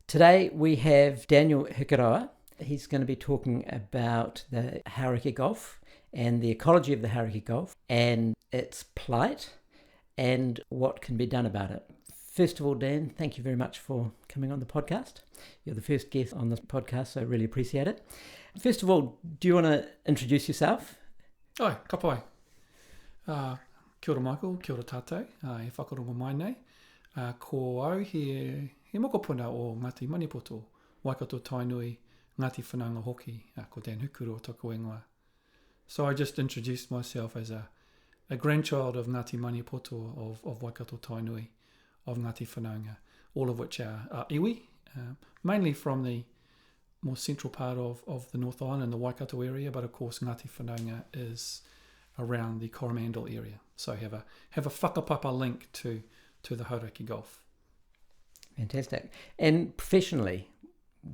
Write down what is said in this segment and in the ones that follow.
Today we have Daniel Hikuroa. He's going to be talking about the Hauraki Gulf and the ecology of the Hauraki Gulf and its plight and what can be done about it. First of all, Dan, thank you very much for coming on the podcast. You're the first guest on this podcast, so I really appreciate it. First of all, do you want to introduce yourself? Oi, ka pai. Kia ora Michael, kia ora tātou, e whakarongo mai nei. Ko au he mokopuna o Ngāti Manipoto, Waikato Tainui, Ngāti Whanaunga Hoki, ko Dan Hikuroa tōku ingoa. So I just introduced myself as a grandchild of Ngāti Manipoto of Waikato Tainui, of Ngāti Whanaunga, all of which are iwi, mainly from the more central part of the North Island and the Waikato area, but of course Ngāti Whanaunga is around the Coromandel area. So have a whakapapa link to the Hauraki Gulf. Fantastic. And professionally,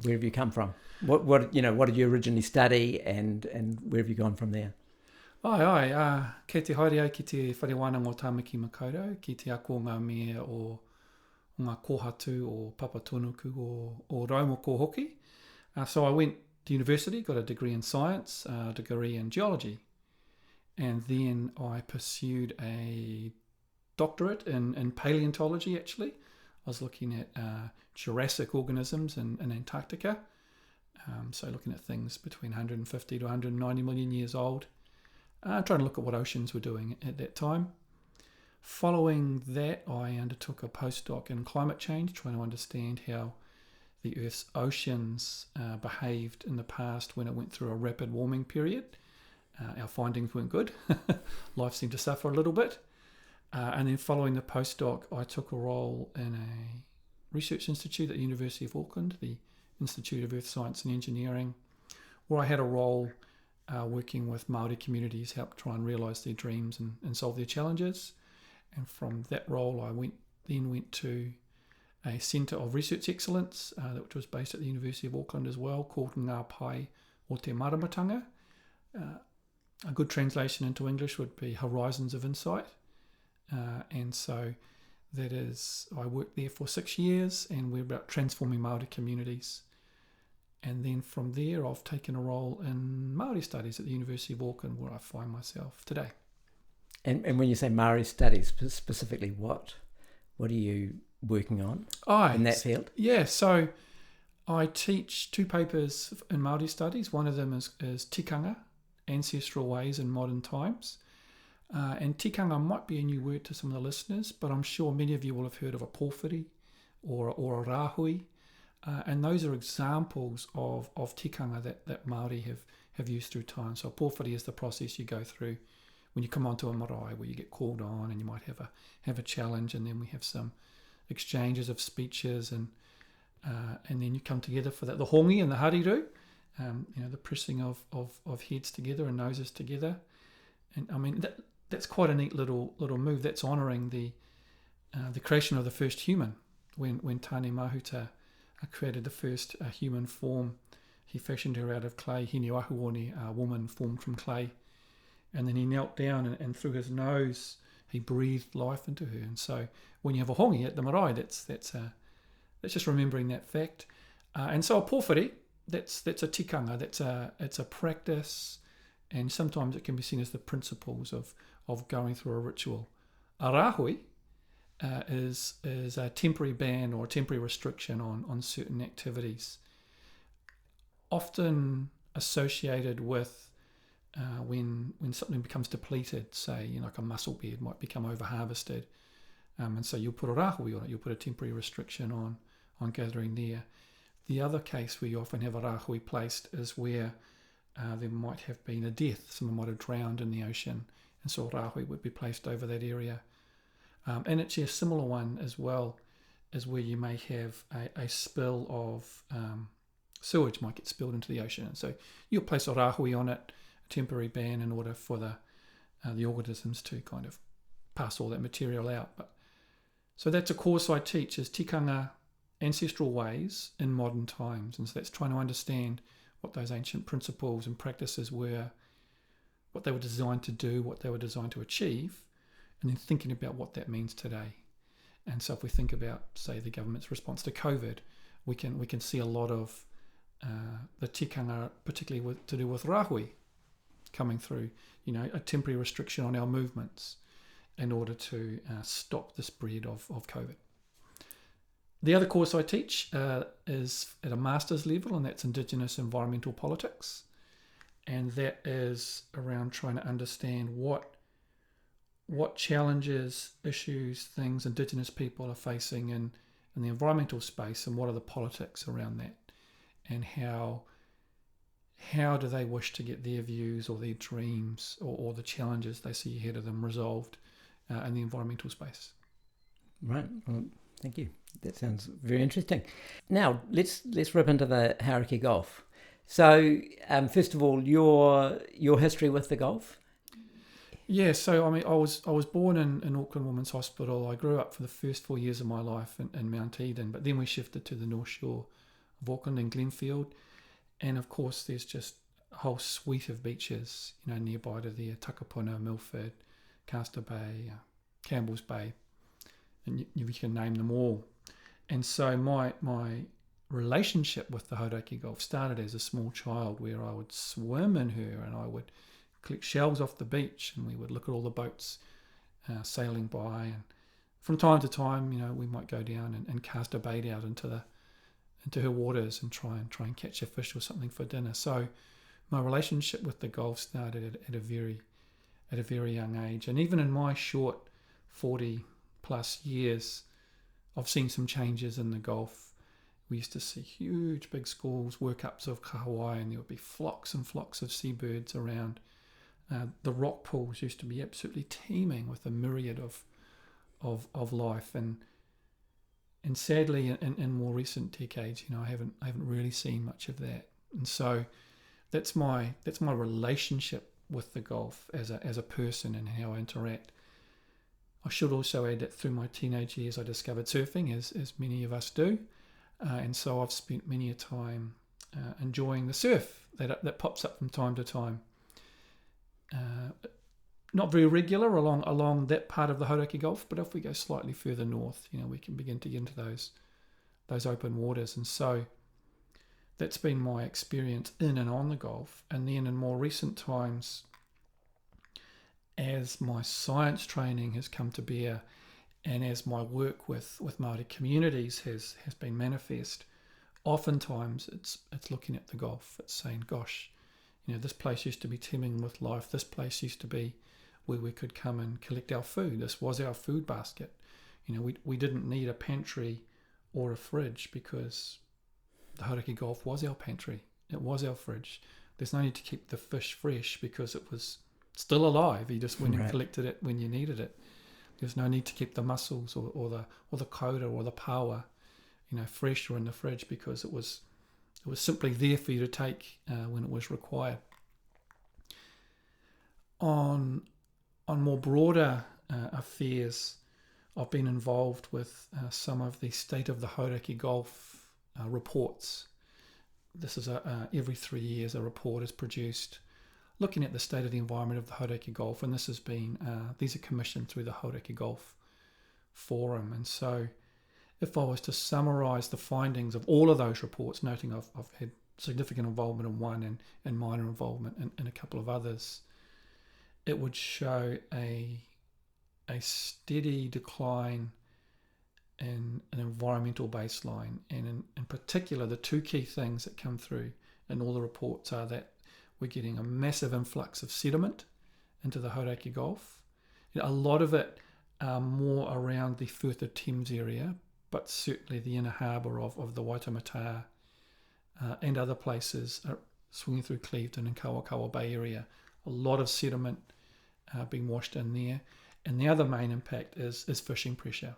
where have you come from? What did you originally study and where have you gone from there? Kei te haere ai ki te wharewana o Tāmaki Makaurau, ki te ako ngā mea o ngā kōhatu o papatonuku o Raumoko Hoki. So I went to university, got a degree in science, a degree in geology, and then I pursued a doctorate in paleontology, actually. I was looking at Jurassic organisms in Antarctica, so looking at things between 150 to 190 million years old, trying to look at what oceans were doing at that time. Following that, I undertook a postdoc in climate change, trying to understand how the Earth's oceans behaved in the past when it went through a rapid warming period. Our findings weren't good. Life seemed to suffer a little bit. And then following the postdoc, I took a role in a research institute at the University of Auckland, the Institute of Earth Science and Engineering, where I had a role working with Māori communities, help try and realise their dreams and solve their challenges. And from that role, I went to a centre of research excellence, which was based at the University of Auckland as well, called Ngā Pai o te Maramatanga. A good translation into English would be Horizons of Insight. And so that is, I worked there for 6 years and we're about transforming Māori communities. And then from there, I've taken a role in Maori Studies at the University of Auckland, where I find myself today. And when you say Maori Studies, specifically what are you working on in that field? Yeah, so I teach 2 papers in Māori Studies. One of them is tikanga, ancestral ways in modern times. And tikanga might be a new word to some of the listeners, but I'm sure many of you will have heard of a pōwhiri or a rāhui. And those are examples of tikanga that Māori have used through time. So a pōwhiri is the process you go through when you come onto a marae, where you get called on and you might have a challenge, and then we have some exchanges of speeches, and then you come together for that. The hongi and the hariru, the pressing of heads together and noses together. And I mean, that's quite a neat little move. That's honouring the creation of the first human. When Tāne Mahuta created the first human form, he fashioned her out of clay. Hine Ahuone, a woman formed from clay. And then he knelt down and through his nose, he breathed life into her. And so when you have a hongi at the marae, that's just remembering that fact. And so a pōwhiri, that's a tikanga, it's a practice, and sometimes it can be seen as the principles of going through a ritual. A rāhui is a temporary ban or a temporary restriction on certain activities, often associated with when something becomes depleted, say, like a mussel bed might become over-harvested. And so you'll put a rāhui on it, you'll put a temporary restriction on gathering there. The other case where you often have a rāhui placed is where there might have been a death. Someone might have drowned in the ocean, and so a rāhui would be placed over that area. And actually a similar one as well is where you may have a spill of sewage might get spilled into the ocean. And so you'll place a rāhui on it, a temporary ban, in order for the organisms to kind of pass all that material out. So that's a course I teach, is tikanga, ancestral ways in modern times. And so that's trying to understand what those ancient principles and practices were, what they were designed to do, what they were designed to achieve, and then thinking about what that means today. And so if we think about, say, the government's response to COVID, we can see a lot of the tikanga, particularly to do with rahui, coming through, a temporary restriction on our movements in order to stop the spread of COVID. The other course I teach is at a master's level, and that's Indigenous Environmental Politics. And that is around trying to understand what challenges, issues, things Indigenous people are facing in the environmental space, and what are the politics around that, and how do they wish to get their views or their dreams or the challenges they see ahead of them resolved in the environmental space. Right. Well, thank you. That sounds very interesting. Now, let's rip into the Hauraki Gulf. So, first of all, your history with the Gulf? Yeah, so I was born in Auckland Women's Hospital. I grew up for the first 4 years of my life in Mount Eden, but then we shifted to the North Shore of Auckland in Glenfield. And of course, there's just a whole suite of beaches, nearby to there: Takapuna, Milford, Castor Bay, Campbell's Bay, and you can name them all. And so my relationship with the Hauraki Gulf started as a small child, where I would swim in her, and I would collect shells off the beach, and we would look at all the boats sailing by. And from time to time, we might go down and cast a bait out into her waters and try and catch a fish or something for dinner. So my relationship with the Gulf started at a very young age, and even in my short 40 plus years, I've seen some changes in the Gulf. We used to see huge big schools, workups of kahawai, and there would be flocks and flocks of seabirds around. The rock pools used to be absolutely teeming with a myriad of life, and sadly, in more recent decades, I haven't really seen much of that. And so that's my relationship with the Gulf as a person and how I interact. I should also add that through my teenage years, I discovered surfing, as many of us do, and so I've spent many a time enjoying the surf that pops up from time to time. Not very regular along that part of the Hauraki Gulf, but if we go slightly further north, we can begin to get into those open waters. And so that's been my experience in and on the Gulf. And then in more recent times, as my science training has come to bear, and as my work with Māori communities has been manifest, oftentimes it's looking at the Gulf. It's saying, gosh, this place used to be teeming with life. This place used to be where we could come and collect our food. This was our food basket. We didn't need a pantry or a fridge, because the Hauraki Gulf was our pantry. It was our fridge. There's no need to keep the fish fresh because it was still alive. You just went and collected it when you needed it. There's no need to keep the mussels or the koura or the paua, fresh or in the fridge, because it was simply there for you to take when it was required. On more broader affairs, I've been involved with some of the State of the Hauraki Gulf reports. This is every 3 years a report is produced looking at the state of the environment of the Hauraki Gulf, and this has been these are commissioned through the Hauraki Gulf Forum. And so if I was to summarise the findings of all of those reports, noting I've had significant involvement in one and minor involvement in a couple of others, it would show a steady decline in an environmental baseline. And in particular, the two key things that come through in all the reports are that we're getting a massive influx of sediment into the Hauraki Gulf. A lot of it more around the Firth of Thames area, but certainly the inner harbour of the Waitemata and other places swinging through Clevedon and Kawakawa Bay area. A lot of sediment being washed in there. And the other main impact is fishing pressure.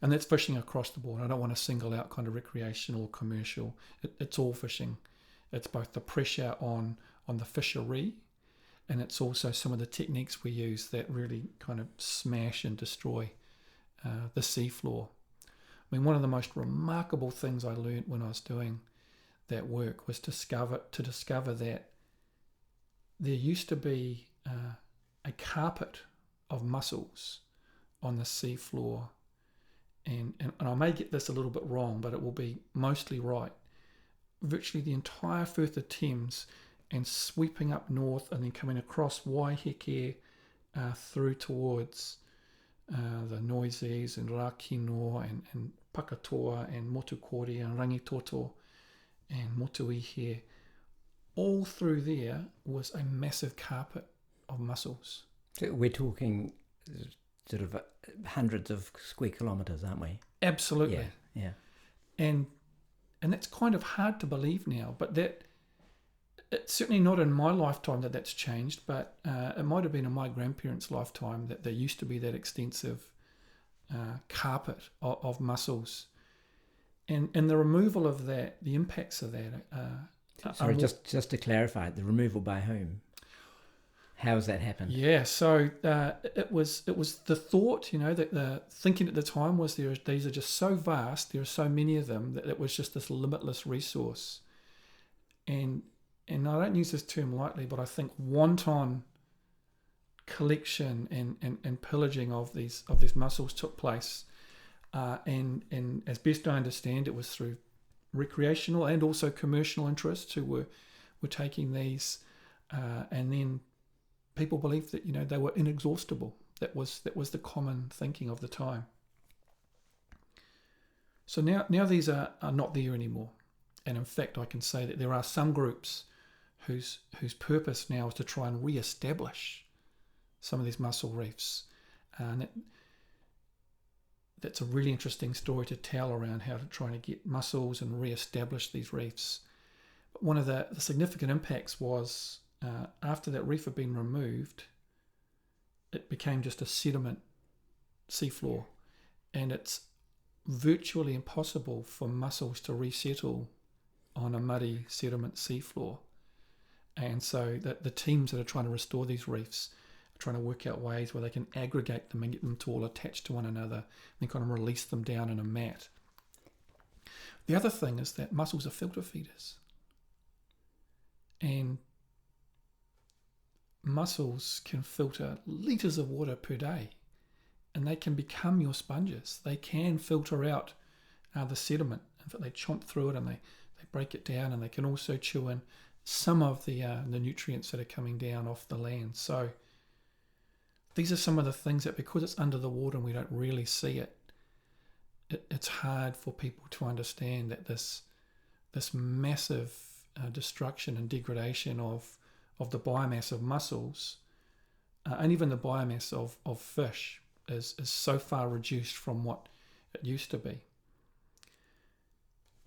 And that's fishing across the board. I don't want to single out kind of recreational or commercial. It's all fishing. It's both the pressure on the fishery, and it's also some of the techniques we use that really kind of smash and destroy the seafloor. I mean, one of the most remarkable things I learned when I was doing that work was to discover that there used to be a carpet of mussels on the seafloor, and I may get this a little bit wrong, but it will be mostly right. Virtually the entire Firth of Thames and sweeping up north and then coming across Waiheke through towards the Noises and Rakino and Pakatoa and Motukori and Rangitoto and Motuihe. All through there was a massive carpet of mussels. So we're talking sort of hundreds of square kilometres, aren't we? Absolutely. Yeah. And that's kind of hard to believe now, but that it's certainly not in my lifetime that's changed, but it might have been in my grandparents' lifetime that there used to be that extensive carpet of mussels. And the removal of that, the impacts of that... Sorry, just to clarify, the removal by whom? How has that happened? Yeah, so it was the thought, that the thinking at the time was these are just so vast, there are so many of them, that it was just this limitless resource. And I don't use this term lightly, but I think wanton collection and pillaging of these mussels took place. And as best I understand, it was through recreational and also commercial interests who were taking these, and then people believed that they were inexhaustible. That was the common thinking of the time. So now these are not there anymore, and in fact I can say that there are some groups whose purpose now is to try and re-establish some of these mussel reefs, and that's a really interesting story to tell around how to try to get mussels and re-establish these reefs. But one of the significant impacts was after that reef had been removed, it became just a sediment seafloor, and it's virtually impossible for mussels to resettle on a muddy sediment seafloor. And so the teams that are trying to restore these reefs are trying to work out ways where they can aggregate them and get them to all attach to one another and then kind of release them down in a mat. The other thing is that mussels are filter feeders. And mussels can filter litres of water per day, and they can become your sponges. They can filter out the sediment. In fact, they chomp through it and they break it down, and they can also chew in some of the nutrients that are coming down off the land. So these are some of the things that, because it's under the water and we don't really see it, it's hard for people to understand that this massive destruction and degradation of the biomass of mussels, and even the biomass of fish, is so far reduced from what it used to be.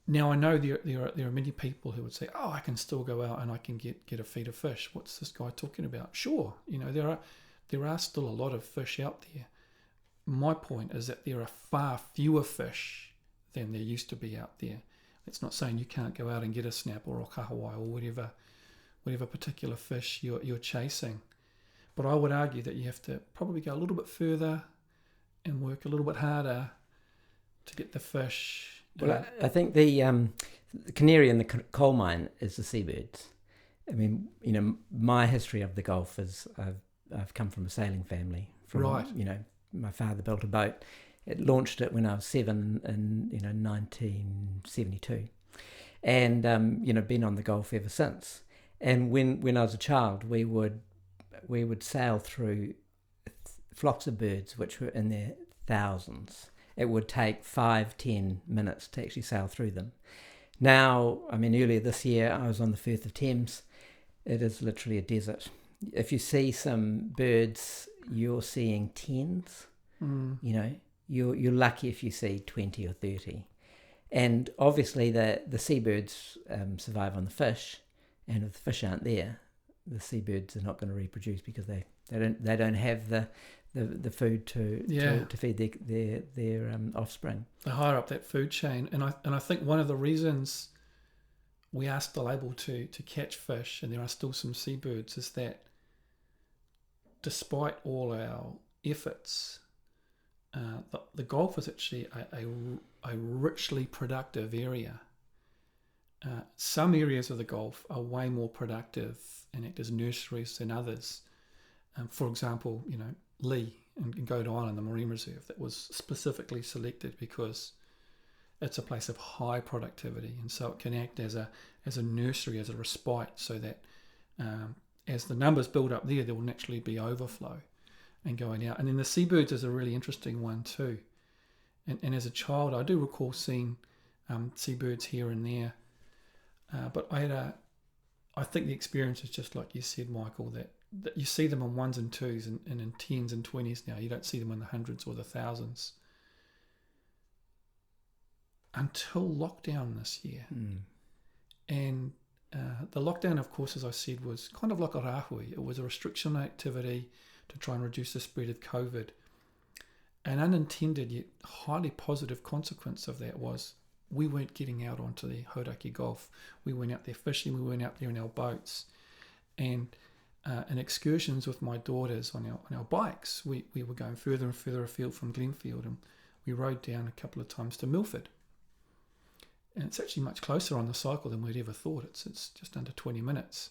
Now I know there are many people who would say, "Oh, I can still go out and I can get a feed of fish. What's this guy talking about?" Sure, there are still a lot of fish out there. My point is that there are far fewer fish than there used to be out there. It's not saying you can't go out and get a snapper or kahawai or whatever particular fish you're chasing. But I would argue that you have to probably go a little bit further and work a little bit harder to get the fish. Well, I think the canary in the coal mine is the seabirds. I mean, my history of the Gulf is I've come from a sailing family. Right. My father built a boat. It launched it when I was 7 in 1972, and been on the Gulf ever since. And when I was a child, we would sail through flocks of birds which were in their thousands. It would take 5-10 minutes to actually sail through them. Now, earlier this year I was on the Firth of Thames. It is literally a desert. If you see some birds, you're seeing tens. You're lucky if you see 20 or 30. And obviously the seabirds survive on the fish, and if the fish aren't there, the seabirds are not going to reproduce because they don't have the food to feed their offspring. They higher up that food chain, and I think one of the reasons we are still able to catch fish, and there are still some seabirds, is that despite all our efforts, the Gulf is actually a richly productive area. Some areas of the Gulf are way more productive and act as nurseries than others. For example, Lee in Goat Island, the marine reserve, that was specifically selected because it's a place of high productivity, and so it can act as a nursery, as a respite, so that as the numbers build up there will naturally be overflow and going out. And then the seabirds is a really interesting one too. And as a child, I do recall seeing seabirds here and there, but I think the experience is just like you said, Michael, that you see them in ones and twos and in tens and 20s now. You don't see them in the hundreds or the thousands. Until lockdown this year. And the lockdown, of course, as I said, was kind of like a rahui. It was a restriction on activity to try and reduce the spread of COVID. An unintended yet highly positive consequence of that was we weren't getting out onto the Hauraki Gulf. We weren't out there fishing. We weren't out there in our boats. And in excursions with my daughters on our bikes, we were going further and further afield from Glenfield, and we rode down a couple of times to Milford. And it's actually much closer on the cycle than we'd ever thought. It's just under 20 minutes.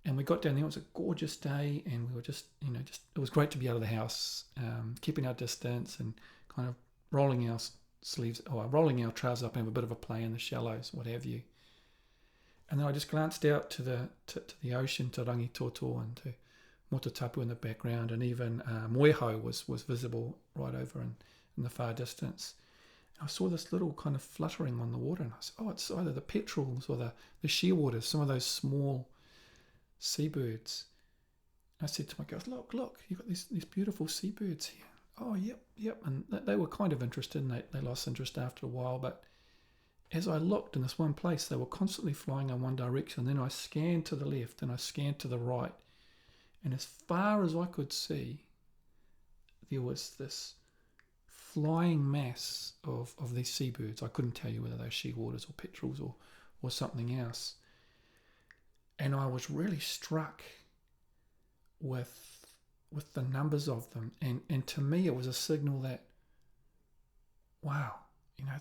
And we got down there. It was a gorgeous day, and we were just it was great to be out of the house, keeping our distance and kind of rolling our trousers up and have a bit of a play in the shallows, what have you. And then I just glanced out to the ocean, to Rangitoto and to Motatapu in the background, and even Moeho was visible right over in the far distance. I saw this little kind of fluttering on the water, and I said, it's either the petrels or the shearwaters, some of those small seabirds. And I said to my girls, look, you've got these beautiful seabirds here. Oh, yep. And they were kind of interested, and they lost interest after a while. But as I looked in this one place, they were constantly flying in one direction. Then I scanned to the left, and I scanned to the right. And as far as I could see, there was this flying mass of these seabirds. I couldn't tell you whether they were shearwaters or petrels or something else. And I was really struck with the numbers of them. And to me, it was a signal that, wow,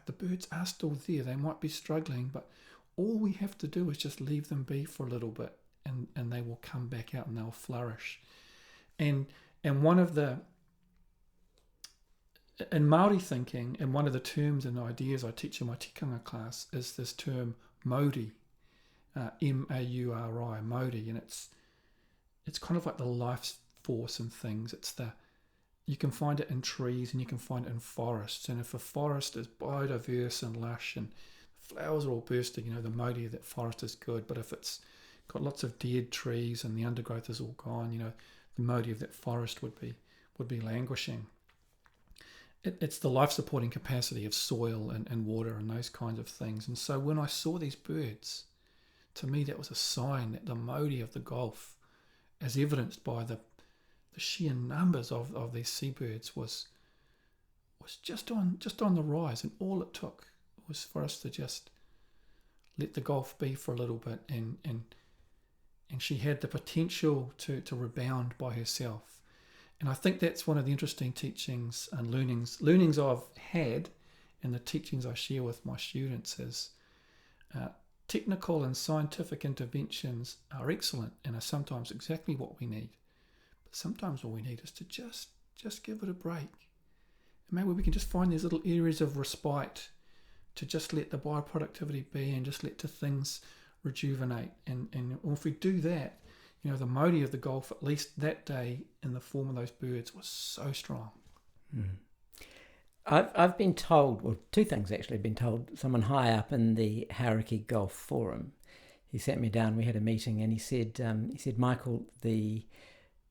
the birds are still there. They might be struggling, but all we have to do is just leave them be for a little bit, and they will come back out and they'll flourish. And one of the in Māori thinking, and one of the terms and ideas I teach in my tikanga class is this term mauri, M-A-U-R-I, mauri, and it's kind of like the life force in things. You can find it in trees and you can find it in forests, and if a forest is biodiverse and lush and flowers are all bursting, the mauri of that forest is good. But if it's got lots of dead trees and the undergrowth is all gone, the mauri of that forest would be languishing. It's the life-supporting capacity of soil and water and those kinds of things. And so when I saw these birds, to me that was a sign that the mauri of the Gulf, as evidenced by the sheer numbers of these seabirds, was just on the rise. And all it took was for us to just let the Gulf be for a little bit, and she had the potential to rebound by herself. And I think that's one of the interesting teachings and learnings I've had, and the teachings I share with my students is technical and scientific interventions are excellent and are sometimes exactly what we need. But sometimes all we need is to just give it a break. And maybe we can just find these little areas of respite to just let the bioproductivity be and just let the things rejuvenate. And if we do that, the mauri of the Gulf, at least that day, in the form of those birds, was so strong. I've been told, well, two things actually. I've been told, someone high up in the Hauraki Gulf forum, he sat me down, we had a meeting, and he said, Michael, the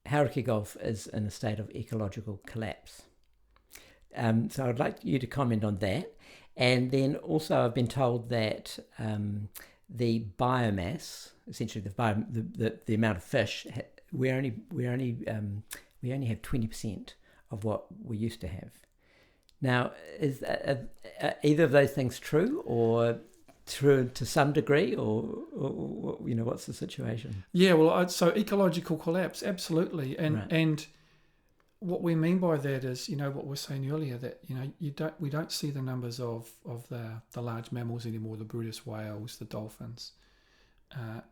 Hauraki Gulf is in a state of ecological collapse. So I'd like you to comment on that. And then also I've been told that the biomass, essentially the amount of fish, we only have 20% of what we used to have. Now, is either of those things true, or true to some degree, or what's the situation? Yeah, well, so ecological collapse, absolutely, and right. And what we mean by that is, what we were saying earlier, that we don't see the numbers of the large mammals anymore, the Brutus whales, the dolphins.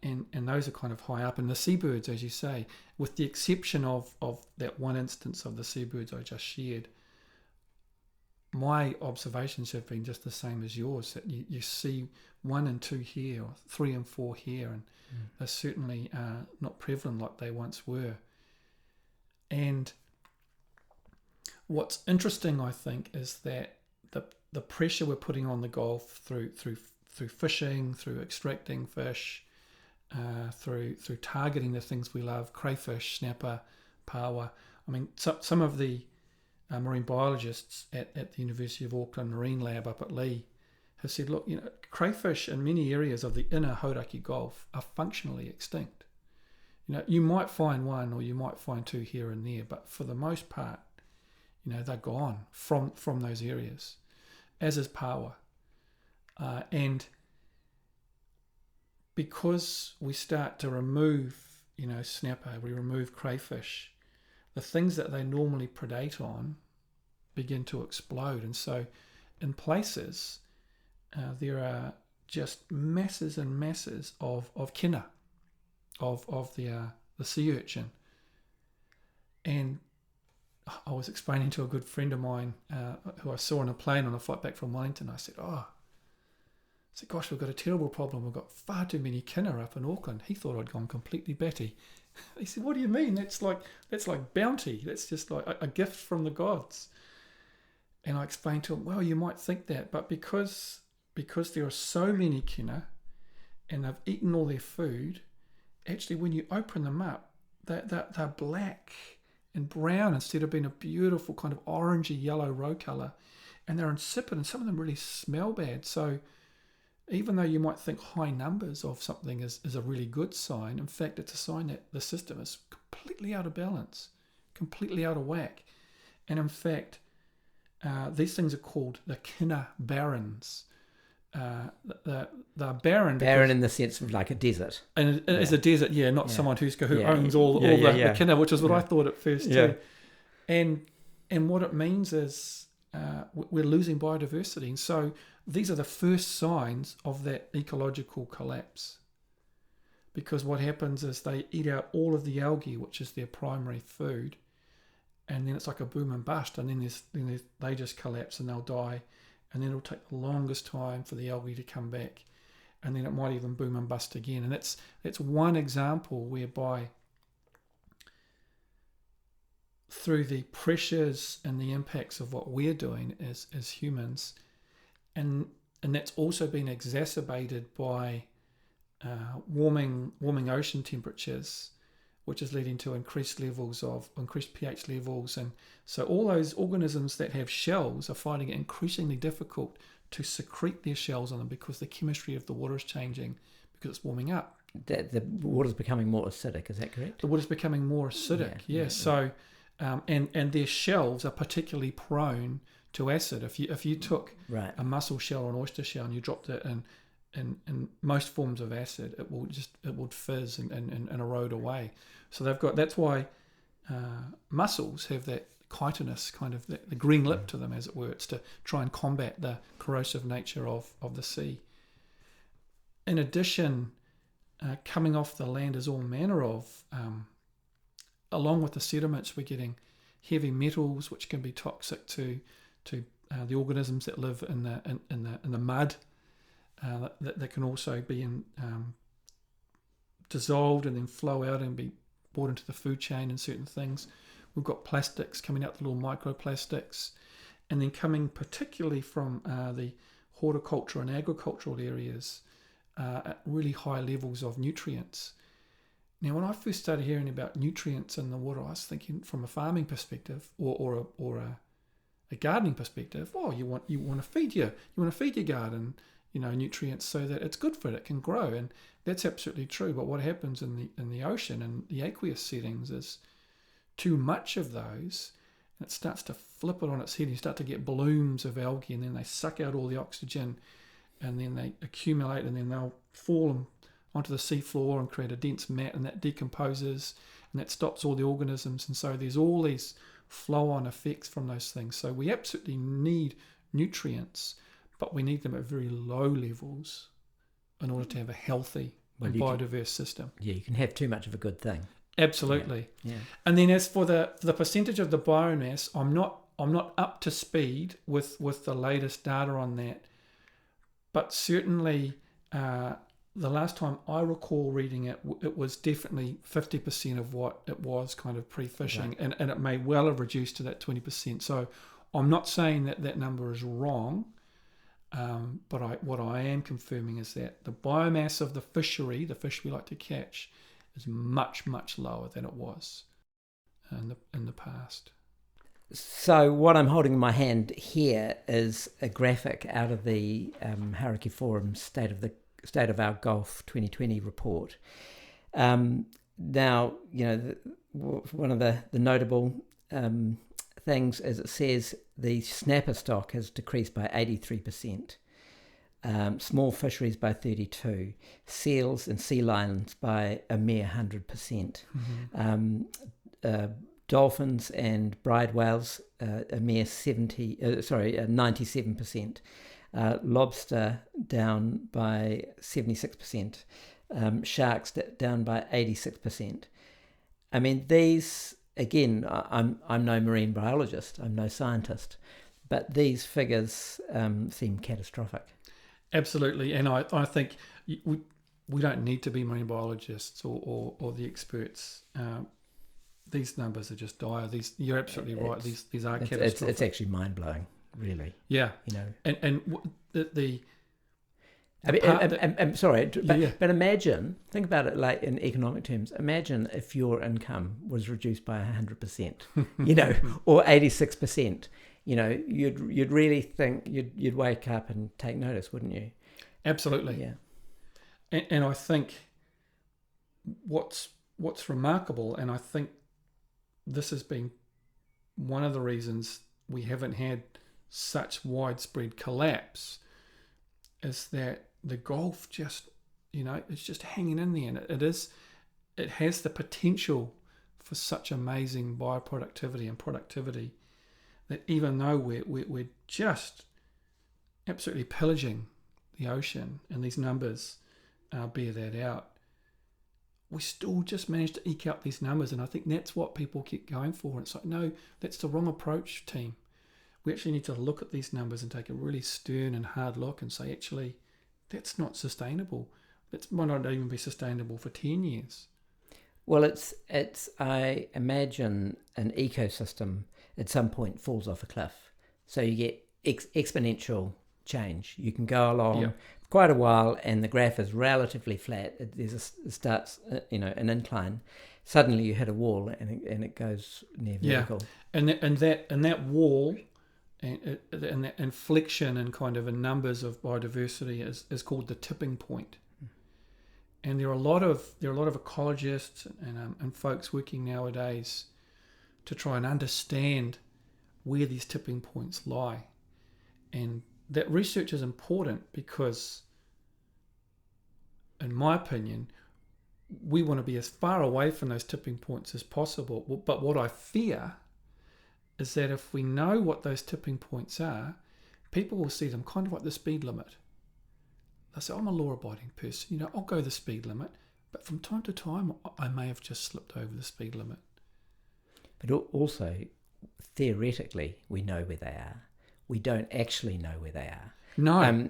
And those are kind of high up. And the seabirds, as you say, with the exception of that one instance of the seabirds I just shared, my observations have been just the same as yours, that you see 1 and 2 here, or 3 and 4 here, and they're certainly not prevalent like they once were. And what's interesting, I think, is that the pressure we're putting on the Gulf through fishing, through extracting fish, through targeting the things we love, crayfish, snapper, paua. I mean, some of the marine biologists at the University of Auckland Marine Lab up at Lee have said, look, crayfish in many areas of the inner Hauraki Gulf are functionally extinct. You might find 1 or you might find 2 here and there, but for the most part, they're gone from those areas, as is paua. And because we start to remove, snapper, we remove crayfish, the things that they normally predate on begin to explode. And so in places, there are just masses and masses of kina, of the sea urchin. And I was explaining to a good friend of mine who I saw on a plane on a flight back from Wellington. I said, gosh, we've got a terrible problem. We've got far too many kina up in Auckland. He thought I'd gone completely batty. He said, what do you mean? That's like bounty. That's just like a gift from the gods. And I explained to him, well, you might think that, but because there are so many kina and they've eaten all their food, actually when you open them up, they're black and brown instead of being a beautiful kind of orangey yellow roe colour, and they're insipid, and some of them really smell bad. So even though you might think high numbers of something is a really good sign, in fact it's a sign that the system is completely out of balance, completely out of whack. And in fact, these things are called the kina barrens. The barren in the sense of like a desert, and it is a desert, not someone who owns all the kina, which is what I thought at first too. And what it means is we're losing biodiversity, and so these are the first signs of that ecological collapse, because what happens is they eat out all of the algae, which is their primary food, and then it's like a boom and bust, and then they just collapse and they'll die. And then it'll take the longest time for the algae to come back, and then it might even boom and bust again. And that's one example whereby through the pressures and the impacts of what we're doing as humans, and that's also been exacerbated by warming ocean temperatures, which is leading to increased pH levels. And so all those organisms that have shells are finding it increasingly difficult to secrete their shells on them because the chemistry of the water is changing because it's warming up. The water's becoming more acidic, is that correct? The water's becoming more acidic, So, and their shells are particularly prone to acid. If you took a mussel shell or an oyster shell and you dropped it in most forms of acid, it would fizz and erode away. So that's why mussels have that chitinous kind of the green lip to them, as it were. It's to try and combat the corrosive nature of the sea. In addition, coming off the land is all manner of, along with the sediments, we're getting heavy metals which can be toxic to the organisms that live in the mud. That can also be dissolved and then flow out and be brought into the food chain and certain things. We've got plastics coming out, the little microplastics, and then coming particularly from the horticulture and agricultural areas at really high levels of nutrients. Now, when I first started hearing about nutrients in the water, I was thinking from a farming perspective or a gardening perspective. Oh, you want to feed your garden, nutrients so that it's good for it, it can grow, and that's absolutely true. But what happens in the ocean and the aqueous settings is too much of those, and it starts to flip it on its head. You start to get blooms of algae, and then they suck out all the oxygen, and then they accumulate, and then they'll fall onto the seafloor and create a dense mat, and that decomposes, and that stops all the organisms. And so there's all these flow-on effects from those things. So we absolutely need nutrients, but we need them at very low levels in order to have a healthy Well, biodiverse system. Yeah, you can have too much of a good thing. Absolutely. Yeah. And then as for the percentage of the biomass, I'm not up to speed with the latest data on that. But certainly, the last time I recall reading it, it was definitely 50% of what it was kind of pre-fishing, Right. and it may well have reduced to that 20%. So I'm not saying that number is wrong, but what I am confirming is that the biomass of the fishery, the fish we like to catch, is much, much lower than it was in the past. So what I'm holding in my hand here is a graphic out of the Hauraki Forum State of Our Gulf 2020 report. Now, one of the notable things is it says the snapper stock has decreased by 83%, small fisheries by 32%, seals and sea lions by a mere 100%. Mm-hmm. Dolphins and bride whales, a mere 97%. Lobster down by 76%. Sharks down by 86%. I mean, these, again, I'm no marine biologist, I'm no scientist, but these figures seem catastrophic. Absolutely, and I think we don't need to be marine biologists or the experts. These numbers are just dire. You're absolutely right. These are catastrophic. It's actually mind blowing, really. Yeah, and I'm sorry, yeah. but imagine, think about it like in economic terms. Imagine if your income was reduced by 100%, or 86%. You'd really think you'd wake up and take notice, wouldn't you? Absolutely. Yeah. And I think what's remarkable, and I think this has been one of the reasons we haven't had such widespread collapse, is that the Gulf just, it's just hanging in there, and it has the potential for such amazing bioproductivity and productivity that even though we're just absolutely pillaging the ocean, and these numbers bear that out, we still just managed to eke out these numbers. And I think that's what people keep going for. And it's like, no, that's the wrong approach, team. We actually need to look at these numbers and take a really stern and hard look and say, actually, that's not sustainable. That might not even be sustainable for 10 years. Well, it's I imagine an ecosystem at some point falls off a cliff. So you get exponential change. You can go along quite a while and the graph is relatively flat. It starts, an incline. Suddenly you hit a wall and it goes near vertical. And that wall and that inflection and kind of in numbers of biodiversity is called the tipping point. And there are a lot of ecologists and folks working nowadays to try and understand where these tipping points lie. And that research is important because, in my opinion, we want to be as far away from those tipping points as possible. But what I fear is that if we know what those tipping points are, people will see them kind of like the speed limit. They'll say, I'm a law-abiding person, I'll go the speed limit, but from time to time, I may have just slipped over the speed limit. But also, theoretically, we know where they are. We don't actually know where they are. No.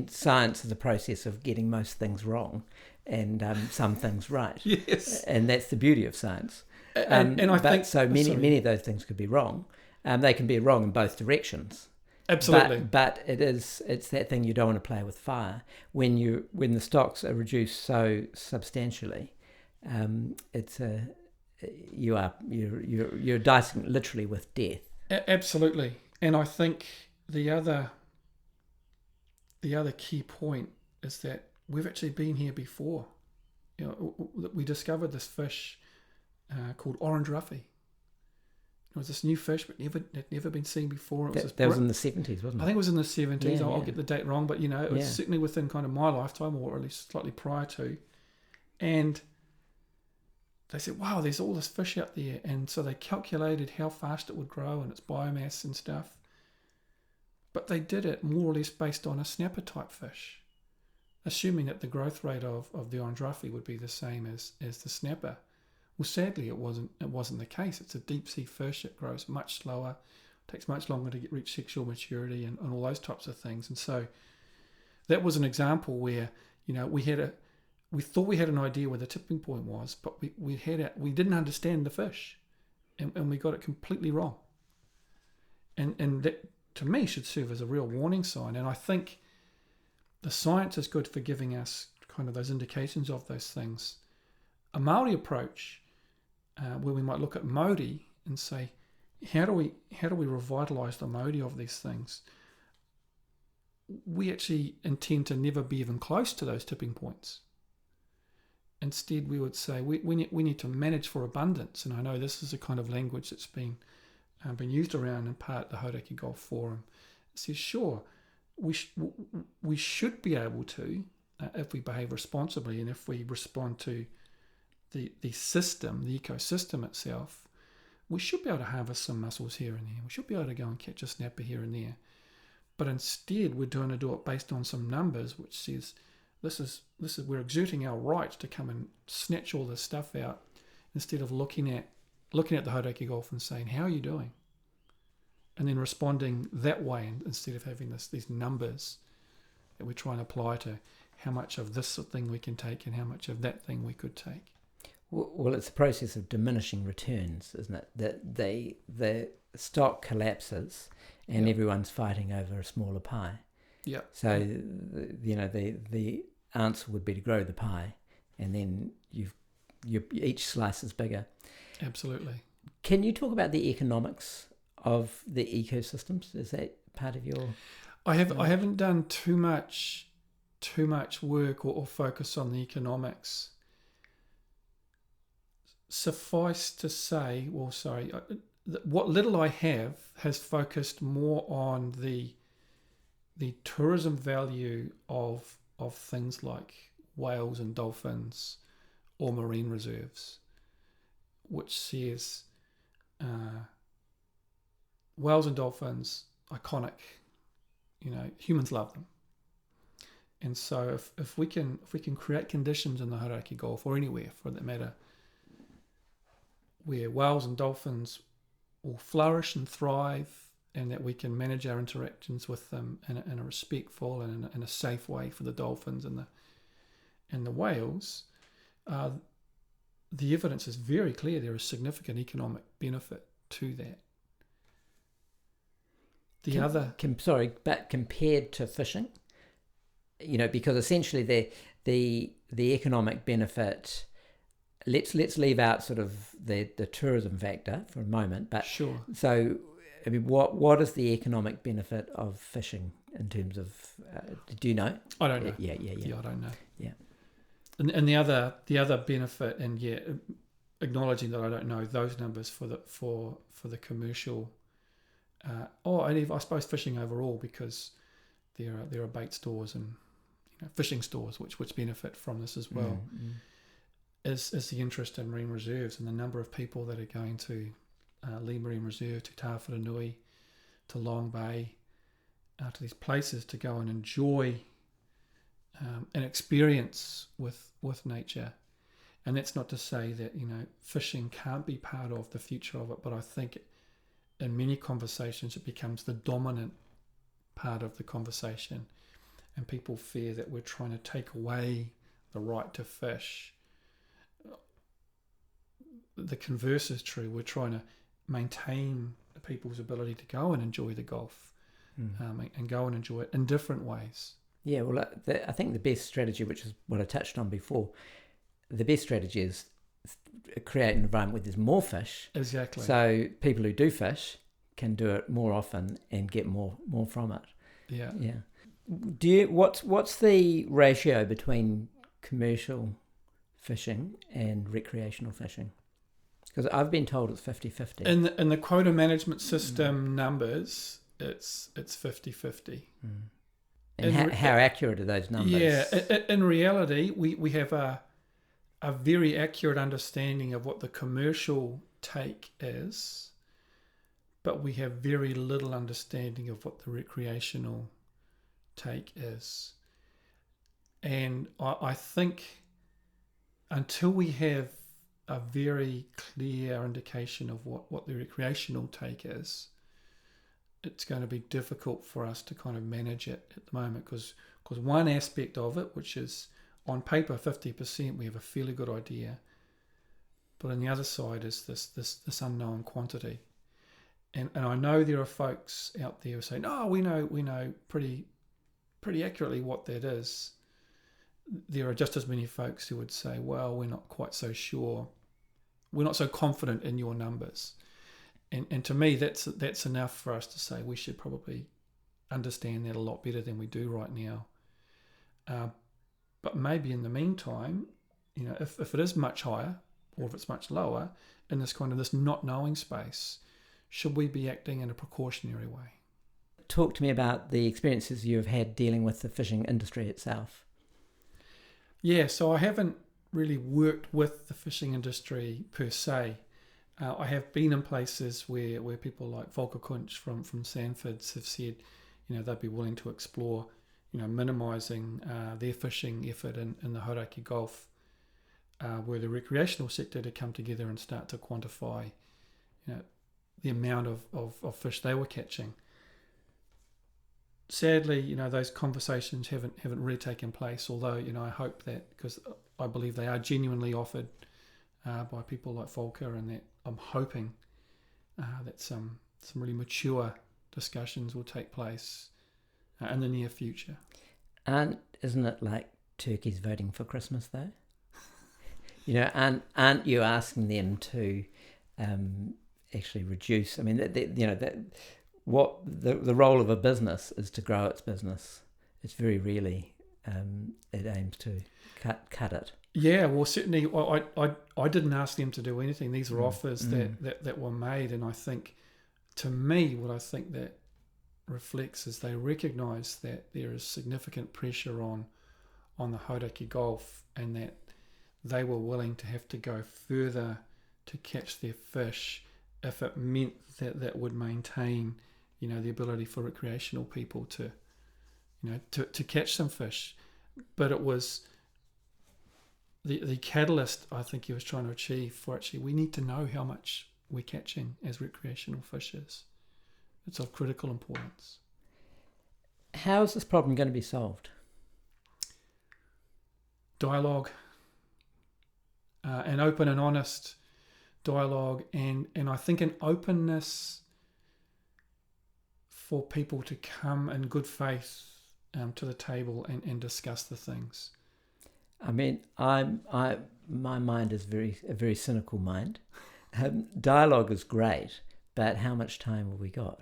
Science is a process of getting most things wrong and some things right. Yes. And that's the beauty of science. And I think so many of those things could be wrong. They can be wrong in both directions. Absolutely. But it's that thing you don't want to play with fire. When the stocks are reduced so substantially, you're dicing literally with death. Absolutely. And I think the other key point is that we've actually been here before. We discovered this fish called orange ruffy. It was this new fish, but had never been seen before. That was in the 70s, wasn't it? I think it was in the 70s. Yeah, I'll get the date wrong, but it was certainly within kind of my lifetime, or at least slightly prior to. And they said, wow, there's all this fish out there. And so they calculated how fast it would grow and its biomass and stuff. But they did it more or less based on a snapper type fish. assuming that the growth rate of the orange ruffy would be the same as the snapper. Well, sadly, it wasn't the case. It's a deep sea fish. It grows much slower, takes much longer to reach sexual maturity, and all those types of things. And so that was an example where, you know, we thought we had an idea where the tipping point was, but we didn't understand the fish, and we got it completely wrong. And that, to me, should serve as a real warning sign. And I think the science is good for giving us kind of those indications of those things. A Māori approach, where we might look at mauri and say, how do we revitalise the mauri of these things? We actually intend to never be even close to those tipping points. Instead, we would say we need to manage for abundance. And I know this is a kind of language that's been used around in part the Hauraki Gulf Forum. It says, sure, we should be able to, if we behave responsibly and if we respond to the system, the ecosystem itself, we should be able to harvest some mussels here and there. We should be able to go and catch a snapper here and there. But instead, we're going to do it based on some numbers, which says this is we're exerting our right to come and snatch all this stuff out, instead of looking at the Hauraki Gulf and saying, how are you doing? And then responding that way, instead of having these numbers that we're trying to apply to how much of this thing we can take and how much of that thing we could take. Well, it's a process of diminishing returns, isn't it? That the stock collapses and everyone's fighting over a smaller pie. Yeah. So the answer would be to grow the pie, and then each slice is bigger. Absolutely. Can you talk about the economics of the ecosystems? Is that part of your? I haven't done too much work or focus on the economics. Suffice to say, what little I have has focused more on the tourism value of things like whales and dolphins or marine reserves, which says whales and dolphins, iconic, humans love them. And so if we can create conditions in the Hauraki Gulf, or anywhere for that matter, where whales and dolphins will flourish and thrive, and that we can manage our interactions with them in a respectful and in a safe way for the dolphins and the whales, the evidence is very clear there is significant economic benefit to that. But compared to fishing, because essentially the economic benefit. Let's leave out sort of the tourism factor for a moment. But sure. So, I mean, what is the economic benefit of fishing in terms of? Do you know? I don't know. Yeah. I don't know. Yeah. And the other benefit, and acknowledging that I don't know those numbers for the commercial. I suppose fishing overall, because there are bait stores and fishing stores which benefit from this as well. Mm-hmm. Is the interest in marine reserves and the number of people that are going to Lee Marine Reserve, to Tāwharanui, to Long Bay, to these places to go and enjoy an experience with nature. And that's not to say that fishing can't be part of the future of it, but I think in many conversations it becomes the dominant part of the conversation, and people fear that we're trying to take away the right to fish. The converse is true. We're trying to maintain people's ability to go and enjoy the Gulf, and go and enjoy it in different ways. Yeah, well, I think the best strategy, which is what I touched on before, the best strategy is create an environment where there's more fish. Exactly. So people who do fish can do it more often and get more from it. Yeah. Yeah. What's the ratio between commercial fishing and recreational fishing? Because I've been told it's 50-50. In the quota management system numbers, it's 50-50. And how accurate are those numbers? Yeah, in reality, we have a very accurate understanding of what the commercial take is, but we have very little understanding of what the recreational take is. And I think until we have a very clear indication of what the recreational take is, it's going to be difficult for us to kind of manage it at the moment, because one aspect of it, which is on paper 50%, we have a fairly good idea, but on the other side is this unknown quantity. And I know there are folks out there who say, no, we know pretty accurately what that is. There are just as many folks who would say, well, we're not quite so sure. We're not so confident in your numbers. And to me, that's enough for us to say we should probably understand that a lot better than we do right now. But maybe in the meantime, if it is much higher or if it's much lower in this kind of this not knowing space, should we be acting in a precautionary way? Talk to me about the experiences you've had dealing with the fishing industry itself. Yeah, so I haven't really worked with the fishing industry per se. I have been in places where people like Volker Kunch from Sanfords have said, they'd be willing to explore, minimising their fishing effort in the Hauraki Gulf, where the recreational sector to come together and start to quantify, the amount of fish they were catching. Sadly, those conversations haven't really taken place, although, I hope that, because I believe they are genuinely offered by people like Volker, and that I'm hoping that some really discussions will take place in the near future. Isn't it like turkeys voting for Christmas though? Aren't you asking them to actually reduce? I mean, what the role of a business is to grow its business. It's very rarely it aims to cut it. Yeah, well, certainly I didn't ask them to do anything. These were offers that were made, and I think, to me, what I think that reflects is they recognise that there is significant pressure on the Hauraki Gulf, and that they were willing to have to go further to catch their fish if it meant that would maintain, the ability for recreational people to catch some fish. But it was the catalyst, I think he was trying to achieve, for actually we need to know how much we're catching as recreational fishers. It's of critical importance. How is this problem going to be solved? Dialogue, an open and honest dialogue, and I think an openness for people to come in good faith to the table and discuss the things. I mean, my mind is a very cynical mind. Dialogue is great, but how much time have we got?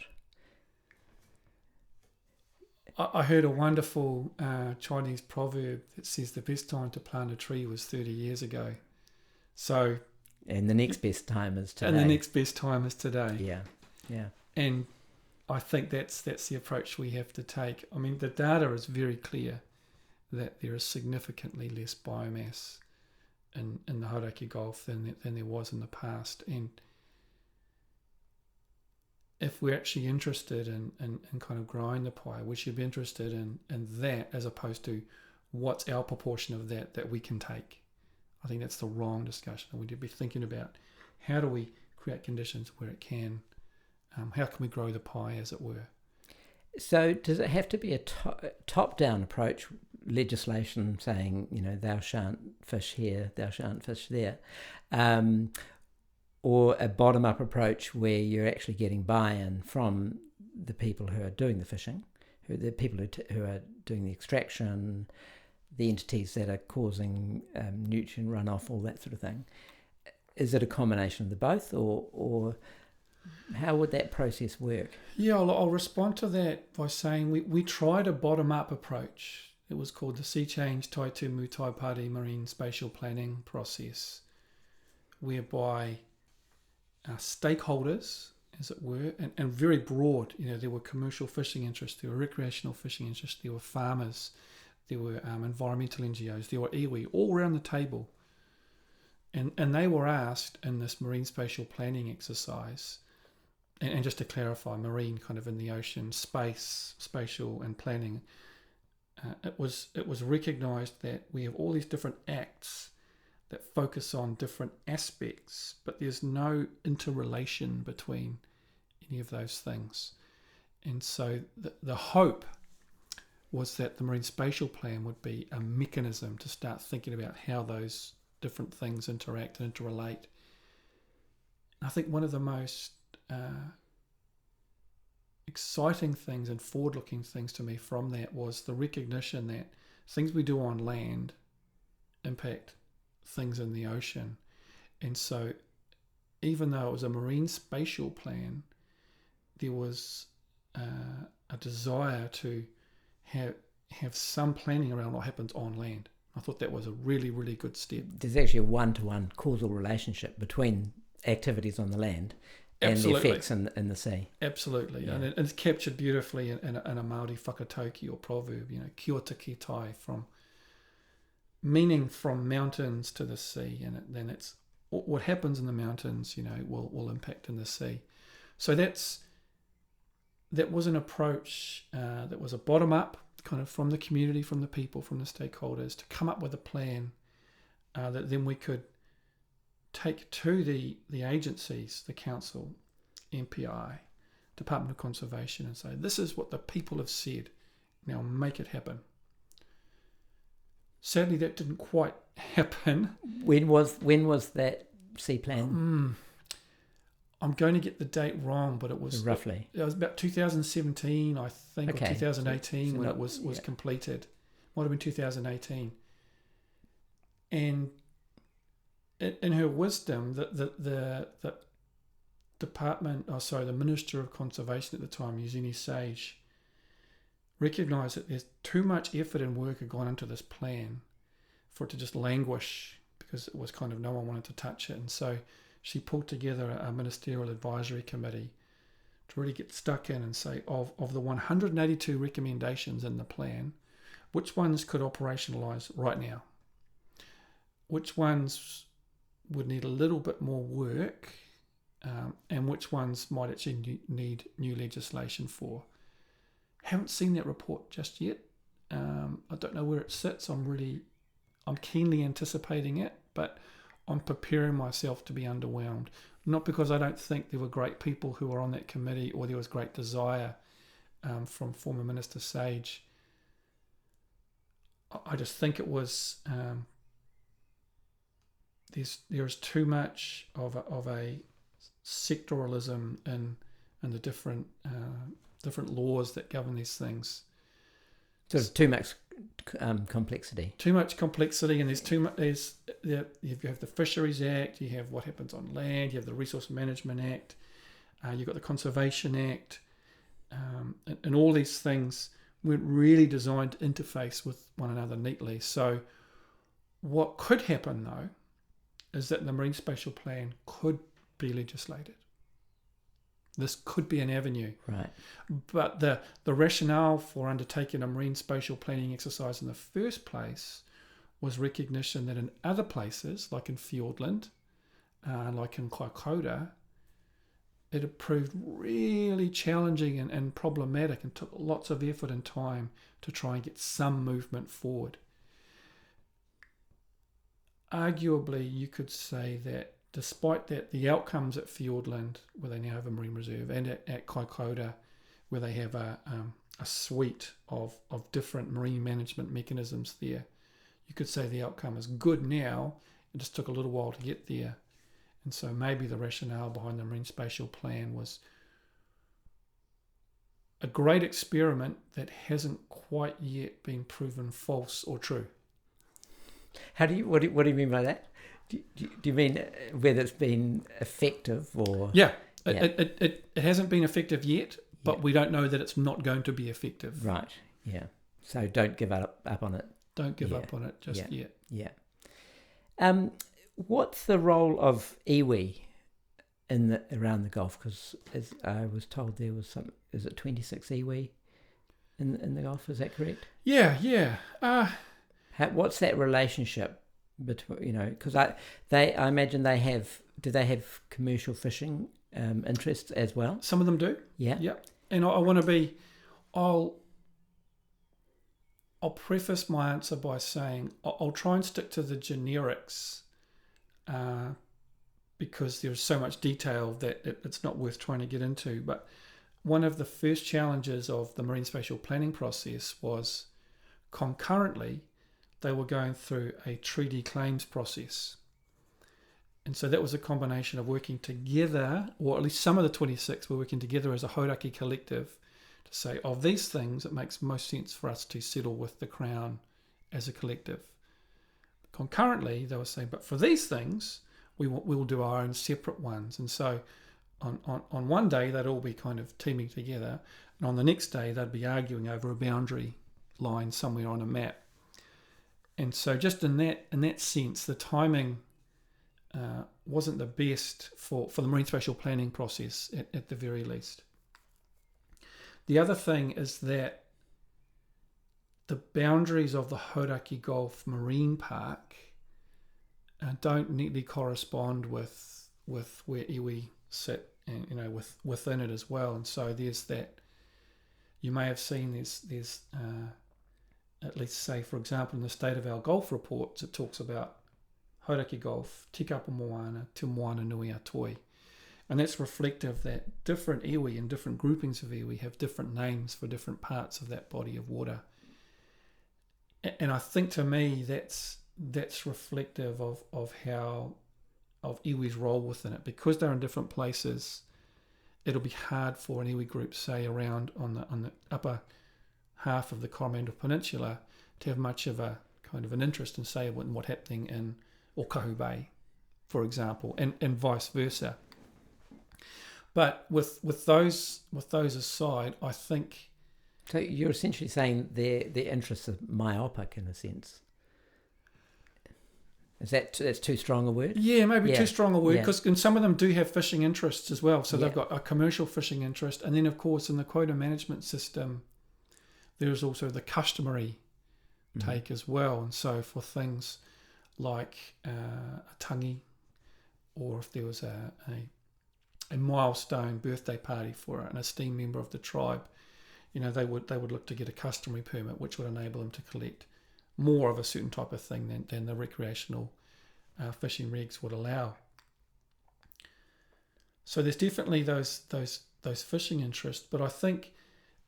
I heard a wonderful Chinese proverb that says the best time to plant a tree was 30 years ago. So, and the next best time is today. And the next best time is today. Yeah. And I think that's the approach we have to take. I mean, the data is very clear that there is significantly less biomass in the Hauraki Gulf than there was in the past. And if we're actually interested in kind of growing the pie, we should be interested in that, as opposed to what's our proportion of that we can take. I think that's the wrong discussion. We need to be thinking about how do we create conditions where it can, how can we grow the pie, as it were. So does it have to be a top-down approach, legislation saying, thou shan't fish here, thou shan't fish there, or a bottom-up approach where you're actually getting buy-in from the people who are doing the fishing, the people who are doing the extraction, the entities that are causing nutrient runoff, all that sort of thing? Is it a combination of the both, or how would that process work? Yeah, I'll respond to that by saying we tried a bottom-up approach. It was called the Sea Change Taitumu Taipari Marine Spatial Planning process, whereby stakeholders, as it were, and very broad, there were commercial fishing interests, there were recreational fishing interests, there were farmers, there were environmental NGOs, there were iwi, all around the table. And they were asked in this marine spatial planning exercise, and just to clarify, marine kind of in the ocean, space, spatial and planning, it was recognised that we have all these different acts that focus on different aspects, but there's no interrelation between any of those things. And so the hope was that the Marine Spatial Plan would be a mechanism to start thinking about how those different things interact and interrelate. I think one of the most exciting things and forward-looking things to me from that was the recognition that things we do on land impact things in the ocean. And so even though it was a marine spatial plan, there was a desire to have some planning around what happens on land. I thought that was a really, really good step. There's actually a one-to-one causal relationship between activities on the land and the effects in the sea. Absolutely. Yeah. And it's captured beautifully in a Māori whakatauki or proverb, kia ora ki tai, from meaning from mountains to the sea. And then it's what happens in the mountains, will impact in the sea. So that was an approach that was a bottom-up, kind of from the community, from the people, from the stakeholders, to come up with a plan that then we could take to the agencies, the council, MPI, Department of Conservation, and say, this is what the people have said, now make it happen. Sadly, that didn't quite happen. When was that sea plan? I'm going to get the date wrong, but it was roughly. It was about 2017, I think, okay. or 2018 so when it was completed. Might have been 2018. And in her wisdom, the the Minister of Conservation at the time, Eugenie Sage, recognised that there's too much effort and work had gone into this plan for it to just languish, because it was kind of no one wanted to touch it. And so she pulled together a ministerial advisory committee to really get stuck in and say, of the 182 recommendations in the plan, which ones could operationalise right now? Which ones would need a little bit more work, and which ones might actually need new legislation for? Haven't seen that report just yet. I don't know where it sits. I'm keenly anticipating it, but I'm preparing myself to be underwhelmed. Not because I don't think there were great people who were on that committee, or there was great desire from former Minister Sage. I just think it was there's too much of a sectoralism in the different laws that govern these things. Sort of too much complexity. Too much complexity, and there's too much. You have the Fisheries Act, you have what happens on land, you have the Resource Management Act, you've got the Conservation Act, and all these things weren't really designed to interface with one another neatly. So what could happen, though, is that the Marine Spatial Plan could be legislated. This could be an avenue. Right. But the rationale for undertaking a marine spatial planning exercise in the first place was recognition that in other places, like in Fiordland, like in Kaikoura, it had proved really challenging and problematic, and took lots of effort and time to try and get some movement forward. Arguably, you could say that despite that, the outcomes at Fiordland, where they now have a marine reserve, and at Kaikoura, where they have a suite of different marine management mechanisms there, you could say the outcome is good now. It just took a little while to get there. And so maybe the rationale behind the Marine Spatial Plan was a great experiment that hasn't quite yet been proven false or true. What do you mean by that? Do you mean whether it's been effective or... Yeah. It hasn't been effective yet, but we don't know that it's not going to be effective. Right, yeah. So don't give up on it. Don't give up on it just yet. Yeah. What's the role of iwi around the Gulf? Because as I was told, there was is it 26 iwi in the Gulf? Is that correct? Yeah. What's that relationship between, because I imagine do they have commercial fishing interests as well? Some of them do. Yeah. And I want to be, I'll I'll preface my answer by saying I'll try and stick to the generics because there's so much detail that it's not worth trying to get into. But one of the first challenges of the marine spatial planning process was concurrently they were going through a treaty claims process. And so that was a combination of working together, or at least some of the 26 were working together as a Hauraki collective to say, of these things, it makes most sense for us to settle with the Crown as a collective. Concurrently, they were saying, but for these things, we will do our own separate ones. And so on one day, they'd all be kind of teaming together. And on the next day, they'd be arguing over a boundary line somewhere on a map. And so just in that sense, the timing wasn't the best for the marine spatial planning process at the very least. The other thing is that the boundaries of the Hauraki Gulf Marine Park don't neatly correspond with where iwi sit, and within it as well. And so there's that. You may have seen there's at least, say, for example, in the State of Our Gulf reports, it talks about Hauraki Gulf, Tika Moana, Te Moana Nui a Toi. And that's reflective that different iwi and different groupings of iwi have different names for different parts of that body of water. And I think, to me, that's reflective of iwi's role within it. Because they're in different places, it'll be hard for an iwi group, say, around on the upper half of the Coromandel Peninsula, to have much of a kind of an interest in, say, what's happening in Okahu Bay, for example, and vice versa. But with those aside, I think. So you're essentially saying their interests are myopic in a sense. That's too strong a word? Yeah, maybe too strong a word, because some of them do have fishing interests as well. So they've got a commercial fishing interest, and then of course in the quota management system, there's also the customary take as well. And so for things like a tangi, or if there was a milestone birthday party for an esteemed member of the tribe, they would look to get a customary permit, which would enable them to collect more of a certain type of thing than the recreational fishing regs would allow. So there's definitely those fishing interests, but I think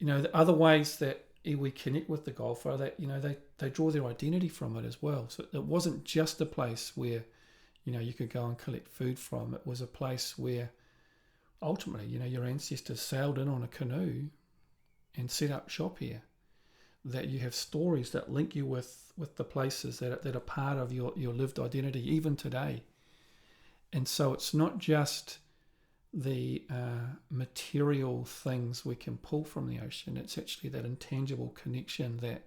the other ways that iwi connect with the Gulf are that they draw their identity from it as well. So it wasn't just a place where you could go and collect food from. It was a place where ultimately your ancestors sailed in on a canoe and set up shop here. That you have stories that link you with the places that are part of your lived identity even today. And so it's not just the material things we can pull from the ocean. It's actually that intangible connection that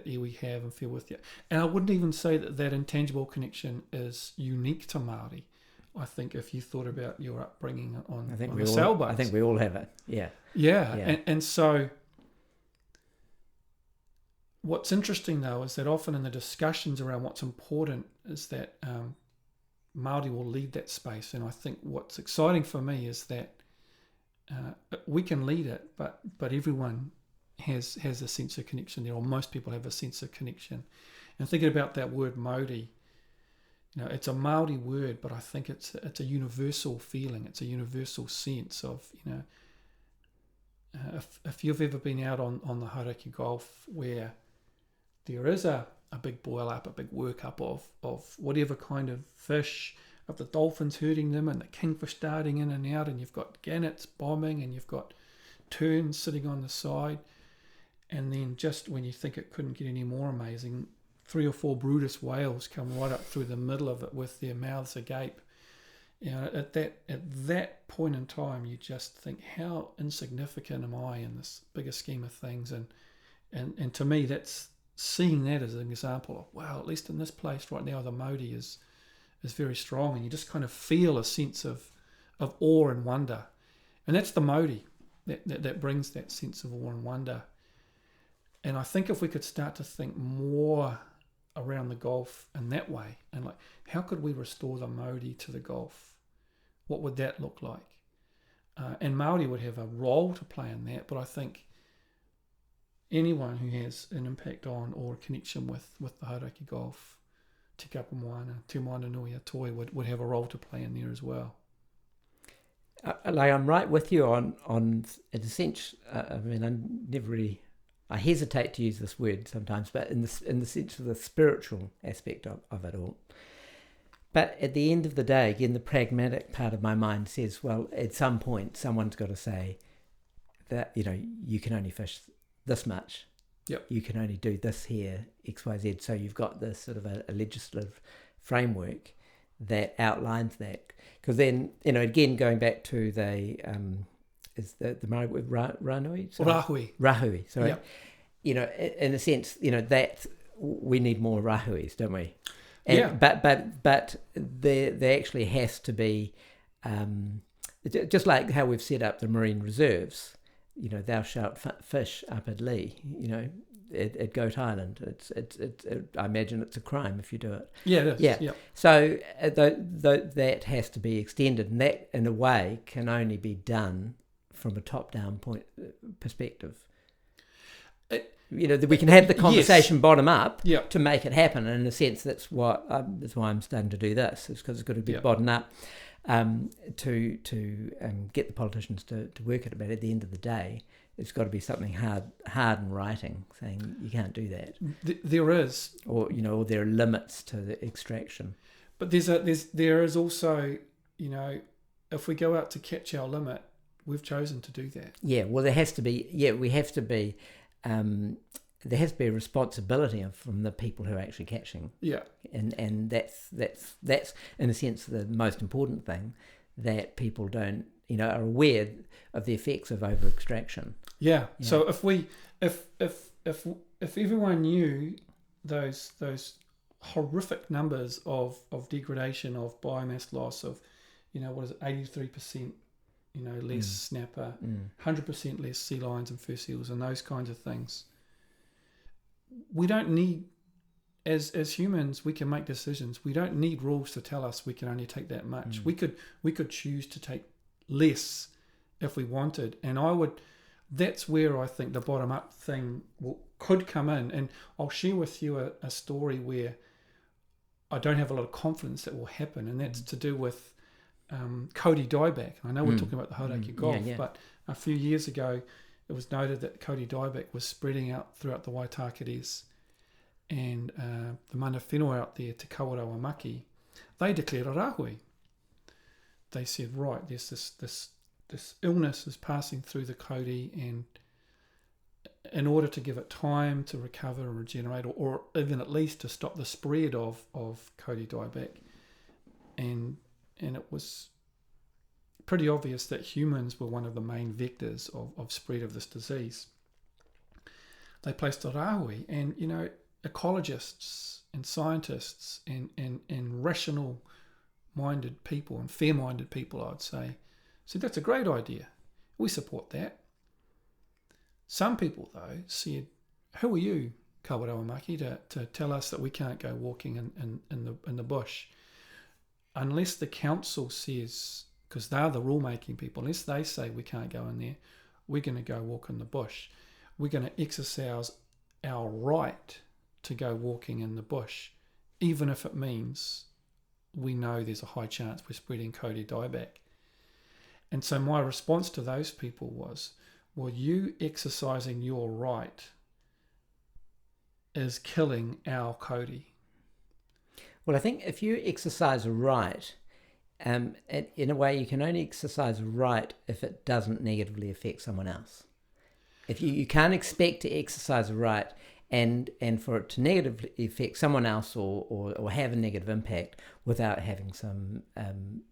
iwi have and feel with you. And I wouldn't even say that intangible connection is unique to Māori. I think if you thought about your upbringing on the sailboats, I think we all have it. Yeah. And so what's interesting, though, is that often in the discussions around what's important is that Māori will lead that space. And I think what's exciting for me is that we can lead it, but everyone has a sense of connection there, or most people have a sense of connection. And thinking about that word mauri, it's a Māori word, but I think it's a universal feeling. It's a universal sense of, if you've ever been out on the Hauraki Gulf where there is a big boil up, a big work up of whatever kind of fish, of the dolphins herding them and the kingfish darting in and out, and you've got gannets bombing and you've got terns sitting on the side, and then just when you think it couldn't get any more amazing, 3 or 4 Brutus whales come right up through the middle of it with their mouths agape. At that point in time, you just think, how insignificant am I in this bigger scheme of things? And to me, that's seeing that as an example of, wow, at least in this place right now, the mauri is very strong, and you just kind of feel a sense of awe and wonder. And that's the mauri that brings that sense of awe and wonder. And I think if we could start to think more around the Gulf in that way, and like, how could we restore the mauri to the Gulf? What would that look like? And Māori would have a role to play in that, but I think anyone who has an impact on or a connection with the Hauraki Gulf, Te Kapa Moana, Te Moana Nui Atoi would have a role to play in there as well. Like, I'm right with you on in a sense. I mean, I hesitate to use this word sometimes, but in the sense of the spiritual aspect of it all. But at the end of the day, again, the pragmatic part of my mind says, well, at some point, someone's got to say that, you can only fish this much. Yep. You can only do this here, X, Y, Z. So you've got this sort of a legislative framework that outlines that. Because then, again, going back to the Maori word ranui? Rahui, sorry. Yep. In a sense, that we need more rahuis, don't we? But there actually has to be, just like how we've set up the marine reserves, thou shalt fish up at Lee, at Goat Island. It's I imagine it's a crime if you do it. Yeah, it is. Yeah. Yep. So that has to be extended, and that in a way can only be done from a top-down perspective. We can have the conversation bottom up to make it happen. And in a sense, that's why I'm starting to do this. It's because it's got to be bottom up to get the politicians to work at it. But at the end of the day, it's got to be something hard in writing, saying you can't do that. There is, or there are limits to the extraction. But there is also, if we go out to catch our limit, we've chosen to do that. Yeah. Well, there has to be. Yeah, we have to be. There has to be a responsibility from the people who are actually catching. Yeah. And that's in a sense the most important thing, that people don't are aware of the effects of over extraction. Yeah. So if everyone knew those horrific numbers of degradation, of biomass loss, of 83% less snapper, 100% less sea lions and fur seals, and those kinds of things. We don't need, as humans, we can make decisions. We don't need rules to tell us we can only take that much. We could choose to take less if we wanted, and that's where I think the bottom up thing could come in. And I'll share with you a story where I don't have a lot of confidence that will happen, and that's to do with Kodi dieback. I know we're talking about the Hauraki Gulf, but a few years ago it was noted that Kodi dieback was spreading out throughout the Waitakeres, and the mana whenua out there, Te Kaurawa Maki, they declared a rahui. They said, right, there's this illness is passing through the Kodi, and in order to give it time to recover and regenerate, or even at least to stop the spread of Kodi dieback, and it was pretty obvious that humans were one of the main vectors of spread of this disease. They placed a rahui, and ecologists and scientists and rational-minded people and fair-minded people, I'd say, said that's a great idea. We support that. Some people, though, said, "Who are you, Kaurawa Maki, to tell us that we can't go walking in the bush? Unless the council says," because they're the rule-making people, unless they say we can't go in there, we're going to go walk in the bush. We're going to exercise our right to go walking in the bush, even if it means we know there's a high chance we're spreading Kodi dieback. And so my response to those people was, well, you exercising your right is killing our Kodi. Well, I think if you exercise a right, in a way you can only exercise a right if it doesn't negatively affect someone else. If you can't expect to exercise a right and for it to negatively affect someone else or have a negative impact without having some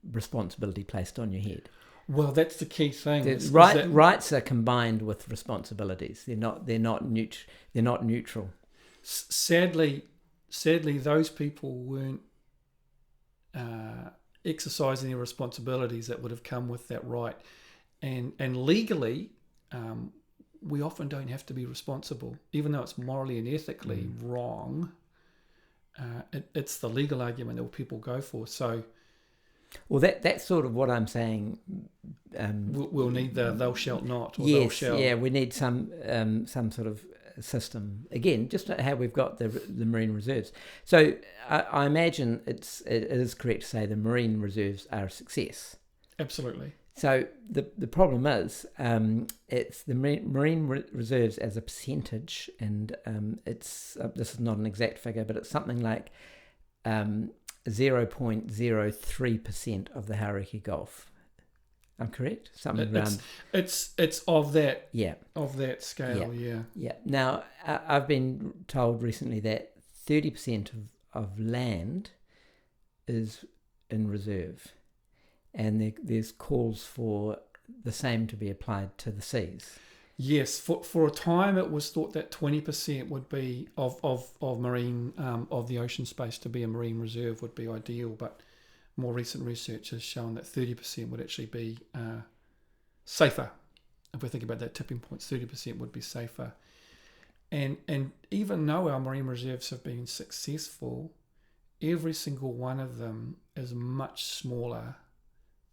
responsibility placed on your head. Well, that's the key thing. Rights are combined with responsibilities. They're not neutral. Sadly, those people weren't exercising their responsibilities that would have come with that right. And legally, we often don't have to be responsible, even though it's morally and ethically wrong. It's the legal argument that people go for. So, well, that's sort of what I'm saying. We'll need the thou shalt not, or yes, thou shalt. Yeah, we need some sort of system. Again, just how we've got the marine reserves. So I imagine it is correct to say the marine reserves are a success. Absolutely. So the problem is it's the marine reserves as a percentage, and it's this is not an exact figure, but it's something like 0.03% of the Hauraki Gulf. I'm correct? Something around. It's of that. Yeah. Of that scale. Yeah. Yeah. Now I've been told recently that 30% of land is in reserve, and there's calls for the same to be applied to the seas. Yes, for a time it was thought that 20% would be of marine of the ocean space to be a marine reserve would be ideal, but more recent research has shown that 30% would actually be safer. If we think about that tipping point, 30% would be safer. And even though our marine reserves have been successful, every single one of them is much smaller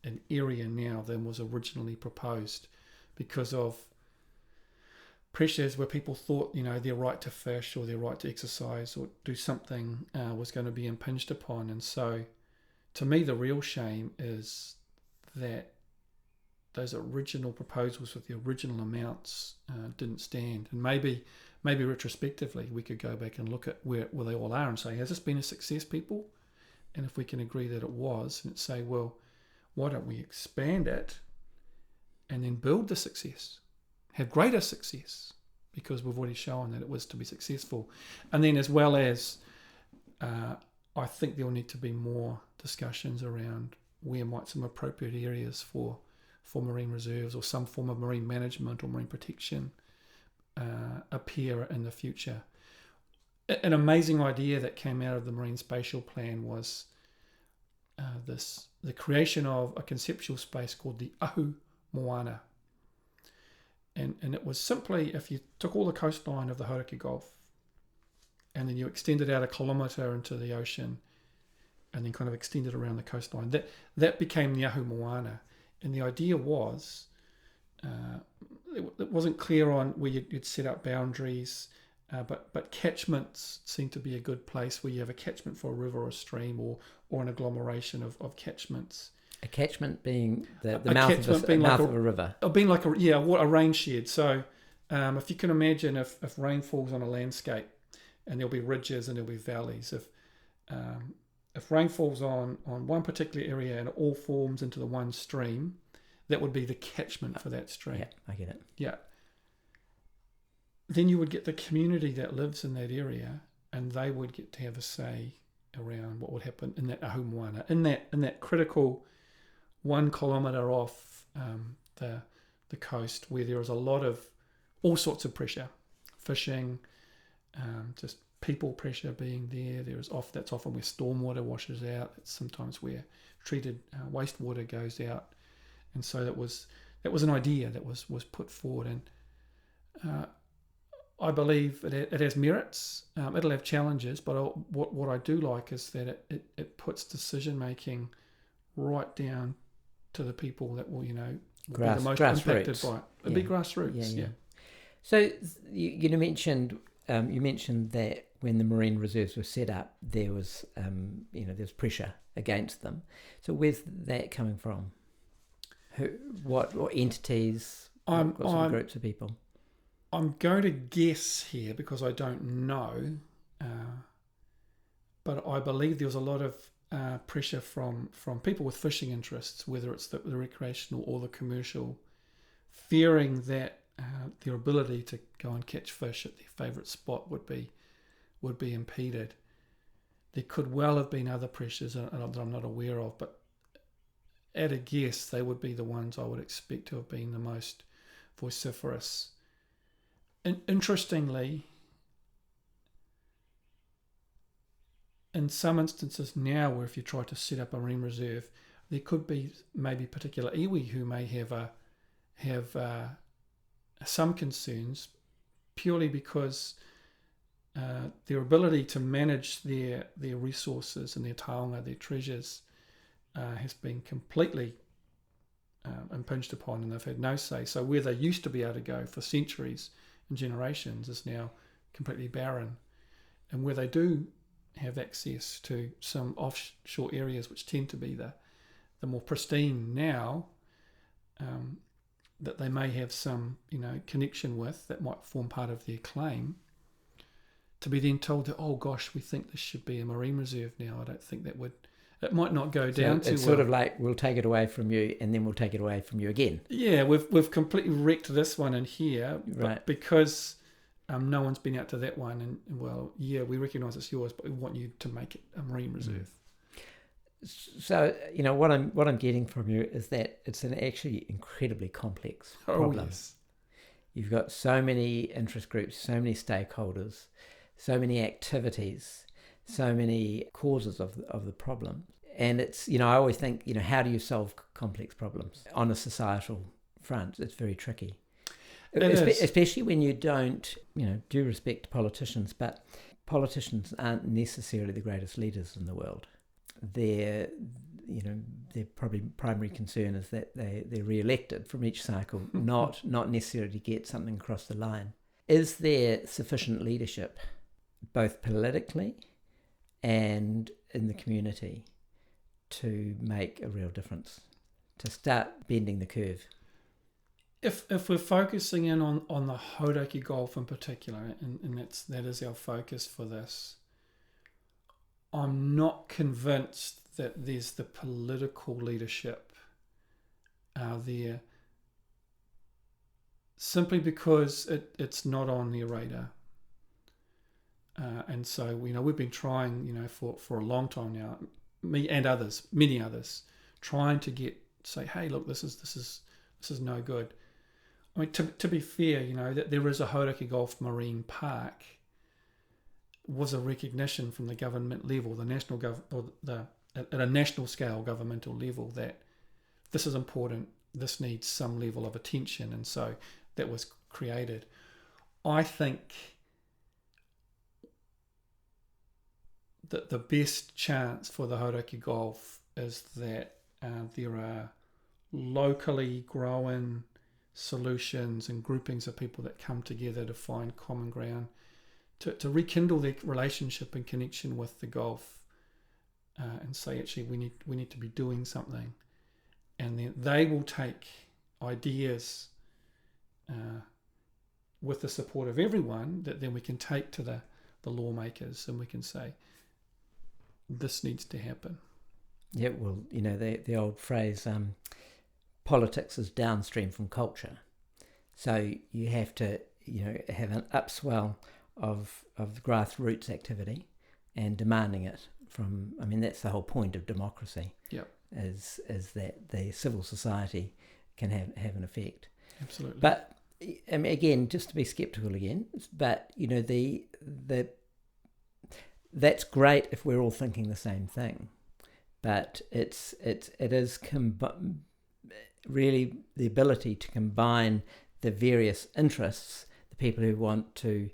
in area now than was originally proposed because of pressures where people thought, their right to fish or their right to exercise or do something was going to be impinged upon. And so, to me, the real shame is that those original proposals with the original amounts didn't stand. And maybe retrospectively, we could go back and look at where they all are and say, has this been a success, people? And if we can agree that it was, and say, well, why don't we expand it and then build the success? Have greater success, because we've already shown that it was to be successful. And then as well as, I think there will need to be more discussions around where might some appropriate areas for marine reserves or some form of marine management or marine protection appear in the future. An amazing idea that came out of the Marine Spatial Plan was the creation of a conceptual space called the Ahu Moana. And it was simply, if you took all the coastline of the Hauraki Gulf and then you extended out 1 kilometre into the ocean and then kind of extended around the coastline, that became the Ahu Moana. And the idea was, it wasn't clear on where you'd set up boundaries, but catchments seem to be a good place where you have a catchment for a river or a stream or an agglomeration of catchments. A catchment being the mouth of a river. Being like a rain shed. So if you can imagine if rain falls on a landscape and there'll be ridges and there'll be valleys, if rain falls on one particular area and it all forms into the one stream, that would be the catchment for that stream. Yeah, I get it. Yeah. Then you would get the community that lives in that area, and they would get to have a say around what would happen in that Ahu Moana, in that critical 1 kilometre off the coast, where there is a lot of all sorts of pressure, fishing, just people pressure being there. That's often where stormwater washes out. It's sometimes where treated wastewater goes out, and so that was an idea that was put forward, and I believe it has merits. It'll have challenges, but what I do like is that it puts decision making right down to the people that will be the most impacted by it. It'll be grassroots. Yeah. So you mentioned that when the marine reserves were set up, there was there's pressure against them. So where's that coming from? What entities? What sort of groups of people? I'm going to guess here because I don't know, but I believe there was a lot of pressure from people with fishing interests, whether it's the recreational or the commercial, fearing that their ability to go and catch fish at their favourite spot would be impeded. There could well have been other pressures that I'm not aware of, but at a guess, they would be the ones I would expect to have been the most vociferous. And interestingly, in some instances now, where if you try to set up a marine reserve, there could be maybe particular iwi who may have some concerns purely because their ability to manage their resources and their taonga, their treasures, has been completely impinged upon, and they've had no say. So where they used to be able to go for centuries in generations is now completely barren. And where they do have access to some offshore areas, which tend to be the more pristine now, that they may have some, connection with, that might form part of their claim, to be then told that, oh gosh, we think this should be a marine reserve now. I don't think that would, it might not go down too well. It's sort of like, we'll take it away from you and then we'll take it away from you again. Yeah, we've completely wrecked this one in here, right? Because no one's been out to that one, and well, yeah, we recognise it's yours, but we want you to make it a marine reserve. So, what I'm getting from you is that it's an actually incredibly complex problem. Yes. You've got so many interest groups, so many stakeholders, so many activities, so many causes of the problem. And it's, I always think, how do you solve complex problems on a societal front? It's very tricky. Especially when you don't, due respect to politicians, but politicians aren't necessarily the greatest leaders in the world. Their probably primary concern is that they're re-elected from each cycle, not necessarily to get something across the line. Is there sufficient leadership, both politically and in the community, to make a real difference, to start bending the curve? If we're focusing in on the Hauraki Gulf in particular, and that is our focus for this, I'm not convinced that there's the political leadership there, simply because it's not on their radar. And so, we've been trying, for a long time now, me and others, many others, trying to say, hey, look, this is no good. I mean, to be fair, that there is a Hauraki Gulf Marine Park was a recognition from the government level, the national at a national scale governmental level, that this is important, this needs some level of attention, and so that was created. I think that the best chance for the Hauraki Gulf is that there are locally grown solutions and groupings of people that come together to find common ground, to rekindle their relationship and connection with the Gulf, and say, actually, we need to be doing something, and then they will take ideas with the support of everyone that then we can take to the lawmakers, and we can say, this needs to happen. Yeah, well, the old phrase, politics is downstream from culture. So you have to, have an upswell of grassroots activity and demanding it from, that's the whole point of democracy. Yep. Is that the civil society can have an effect. Absolutely. But again, just to be sceptical again, but that's great if we're all thinking the same thing, but it is really the ability to combine the various interests, the people who want to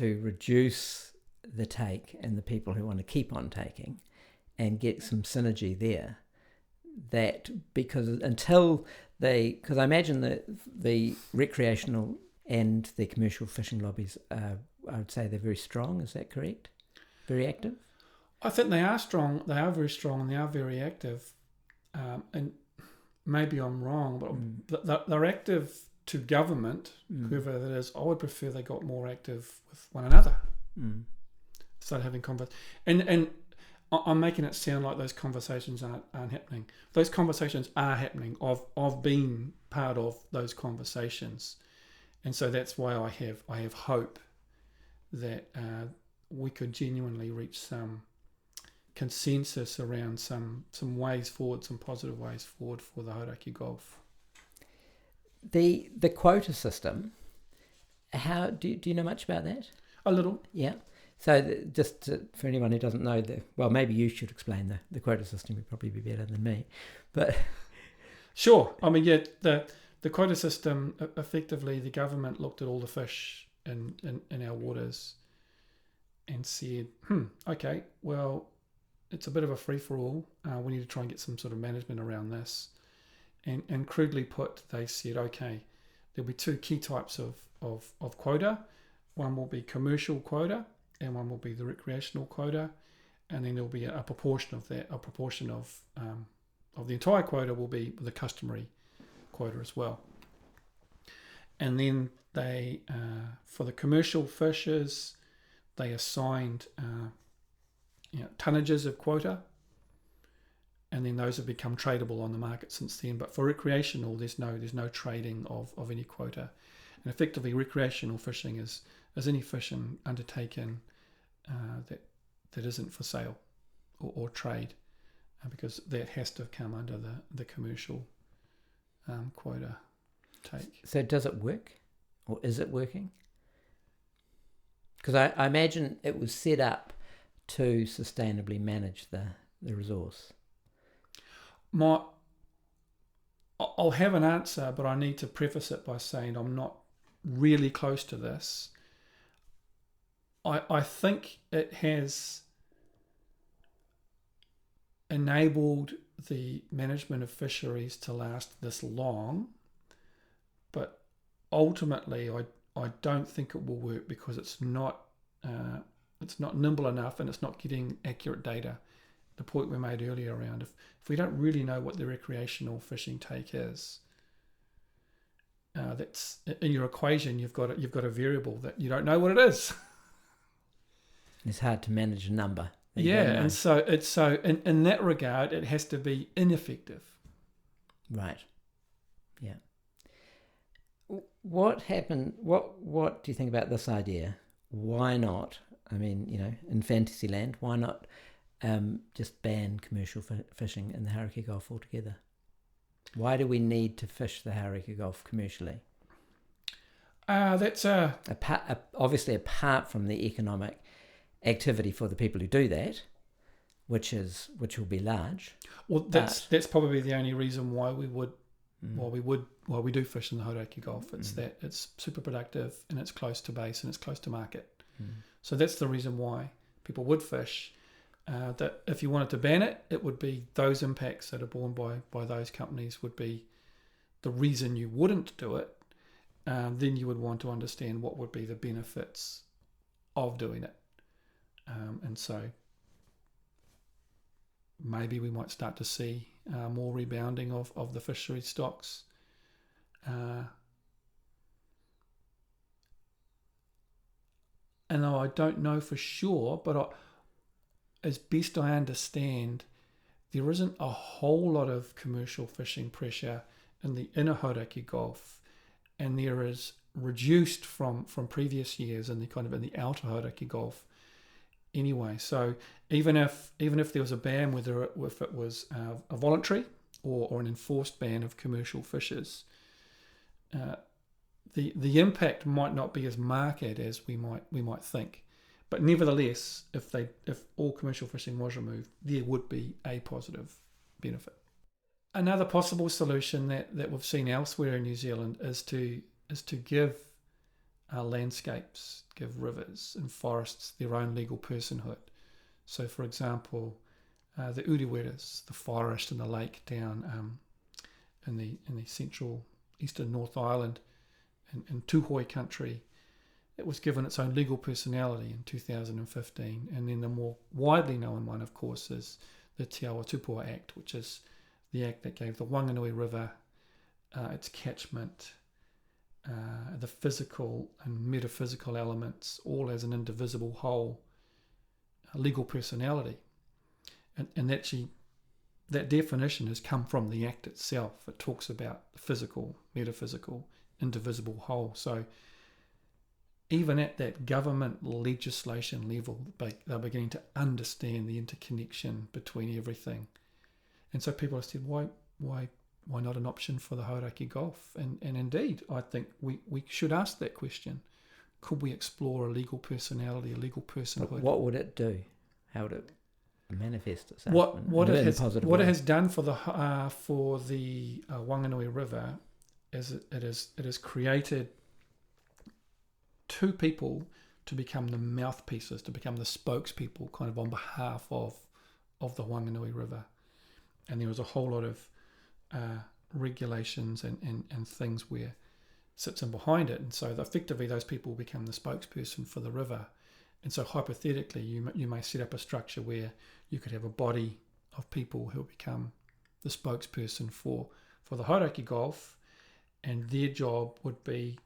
reduce the take and the people who want to keep on taking, and get some synergy there. That because I imagine that the recreational and the commercial fishing lobbies, I would say they're very strong. Is that correct? Very active? I think they are strong. They are very strong and they are very active. And maybe I'm wrong, but they're active to government, whoever that is. I would prefer they got more active with one another. Start having conversations. And I'm making it sound like those conversations aren't happening. Those conversations are happening. I've been part of those conversations. And so that's why I have hope that we could genuinely reach some consensus around some ways forward, some positive ways forward for the Hauraki Gulf. The quota system, how do you know much about that? A little. Yeah. So for anyone who doesn't know, maybe you should explain the quota system. Would probably be better than me, but sure. The quota system, effectively, the government looked at all the fish in our waters and said, okay, well, it's a bit of a free-for-all. We need to try and get some sort of management around this. And crudely put, they said, okay, there'll be two key types of quota. One will be commercial quota, and one will be the recreational quota, and then there'll be a proportion of that. A proportion of the entire quota will be the customary quota as well. And then they, for the commercial fishers, they assigned tonnages of quota, and then those have become tradable on the market since then. But for recreational, there's no trading of any quota, and effectively recreational fishing is any fishing undertaken that isn't for sale or trade, because that has to come under the commercial quota take. So does it work, or is it working? Because I imagine it was set up to sustainably manage the resource. I'll have an answer, but I need to preface it by saying I'm not really close to this. I think it has enabled the management of fisheries to last this long, but ultimately I don't think it will work because it's not nimble enough, and it's not getting accurate data. The point we made earlier around if we don't really know what the recreational fishing take is, that's in your equation. You've got a variable that you don't know what it is. It's hard to manage a number. Yeah, and so in that regard, it has to be ineffective. Right. Yeah. What happened? What do you think about this idea? Why not? I mean, in Fantasyland, why not just ban commercial fishing in the Hauraki Gulf altogether? Why do we need to fish the Hauraki Gulf commercially? That's obviously apart from the economic activity for the people who do that, which will be large. Well, that's probably the only reason why we do fish in the Hauraki Gulf. It's that it's super productive, and it's close to base, and it's close to market. So that's the reason why people would fish. That if you wanted to ban it, it would be those impacts that are borne by those companies would be the reason you wouldn't do it. Then you would want to understand what would be the benefits of doing it. And so maybe we might start to see more rebounding of the fishery stocks. And though I don't know for sure, but as best I understand, there isn't a whole lot of commercial fishing pressure in the inner Hauraki Gulf, and there is reduced from previous years in the outer Hauraki Gulf. Anyway, so even if there was a ban, whether if it was a voluntary or an enforced ban of commercial fishers, the impact might not be as marked as we might think. But nevertheless, if all commercial fishing was removed, there would be a positive benefit. Another possible solution that we've seen elsewhere in New Zealand is to give landscapes, give rivers and forests their own legal personhood. So, for example, the ureweras, the forest and the lake down in the central eastern North Island in Tūhoe country, it was given its own legal personality in 2015. And then the more widely known one, of course, is the Te Awa Tupua Act, which is the act that gave the Wanganui River its catchment, the physical and metaphysical elements, all as an indivisible whole, legal personality. And actually, that definition has come from the act itself. It talks about the physical, metaphysical, indivisible whole. So even at that government legislation level, they're beginning to understand the interconnection between everything. And so people have said, why not an option for the Hauraki Gulf? And indeed, I think we should ask that question. Could we explore a legal personality, a legal personhood? But what would it do? How would it manifest itself? What it has done for the Wanganui River is it has created two people to become the mouthpieces, to become the spokespeople, kind of on behalf of the Wanganui River. And there was a whole lot of regulations and things where sits in behind it, and so effectively those people become the spokesperson for the river. And so hypothetically, you may set up a structure where you could have a body of people who become the spokesperson for the Hauraki Gulf, and their job would be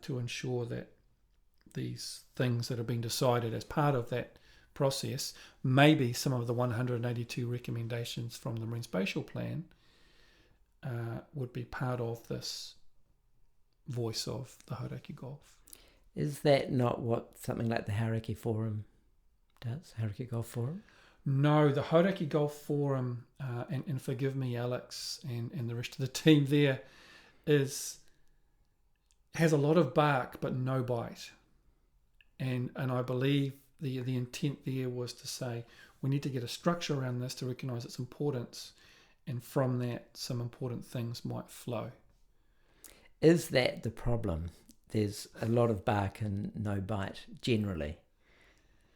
to ensure that these things that have been decided as part of that process, maybe some of the 182 recommendations from the Marine Spatial Plan, would be part of this voice of the Hauraki Gulf. Is that not what something like the Hauraki Forum does? Hauraki Gulf Forum? No, the Hauraki Gulf Forum, and forgive me, Alex, and the rest of the team there, has a lot of bark but no bite. And I believe the intent there was to say we need to get a structure around this to recognise its importance, and from that some important things might flow. Is that the problem? There's a lot of bark and no bite generally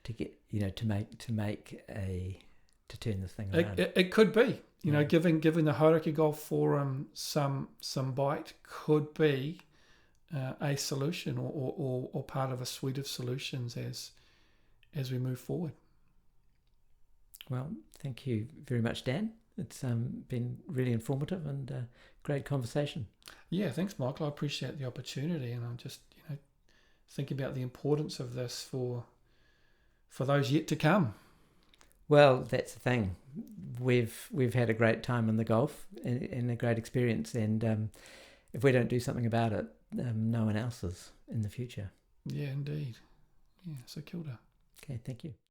to get, to turn this thing around. It could be, giving the Hauraki Gulf Forum some bite could be a solution or part of a suite of solutions as we move forward. Well, thank you very much, Dan. It's been really informative and a great conversation. Yeah, thanks, Michael. I appreciate the opportunity, and I'm just thinking about the importance of this for those yet to come. Well, that's the thing. We've had a great time in the Gulf and a great experience, and if we don't do something about it, no one else is in the future. Yeah, indeed. Yeah, so kia ora. Okay, thank you.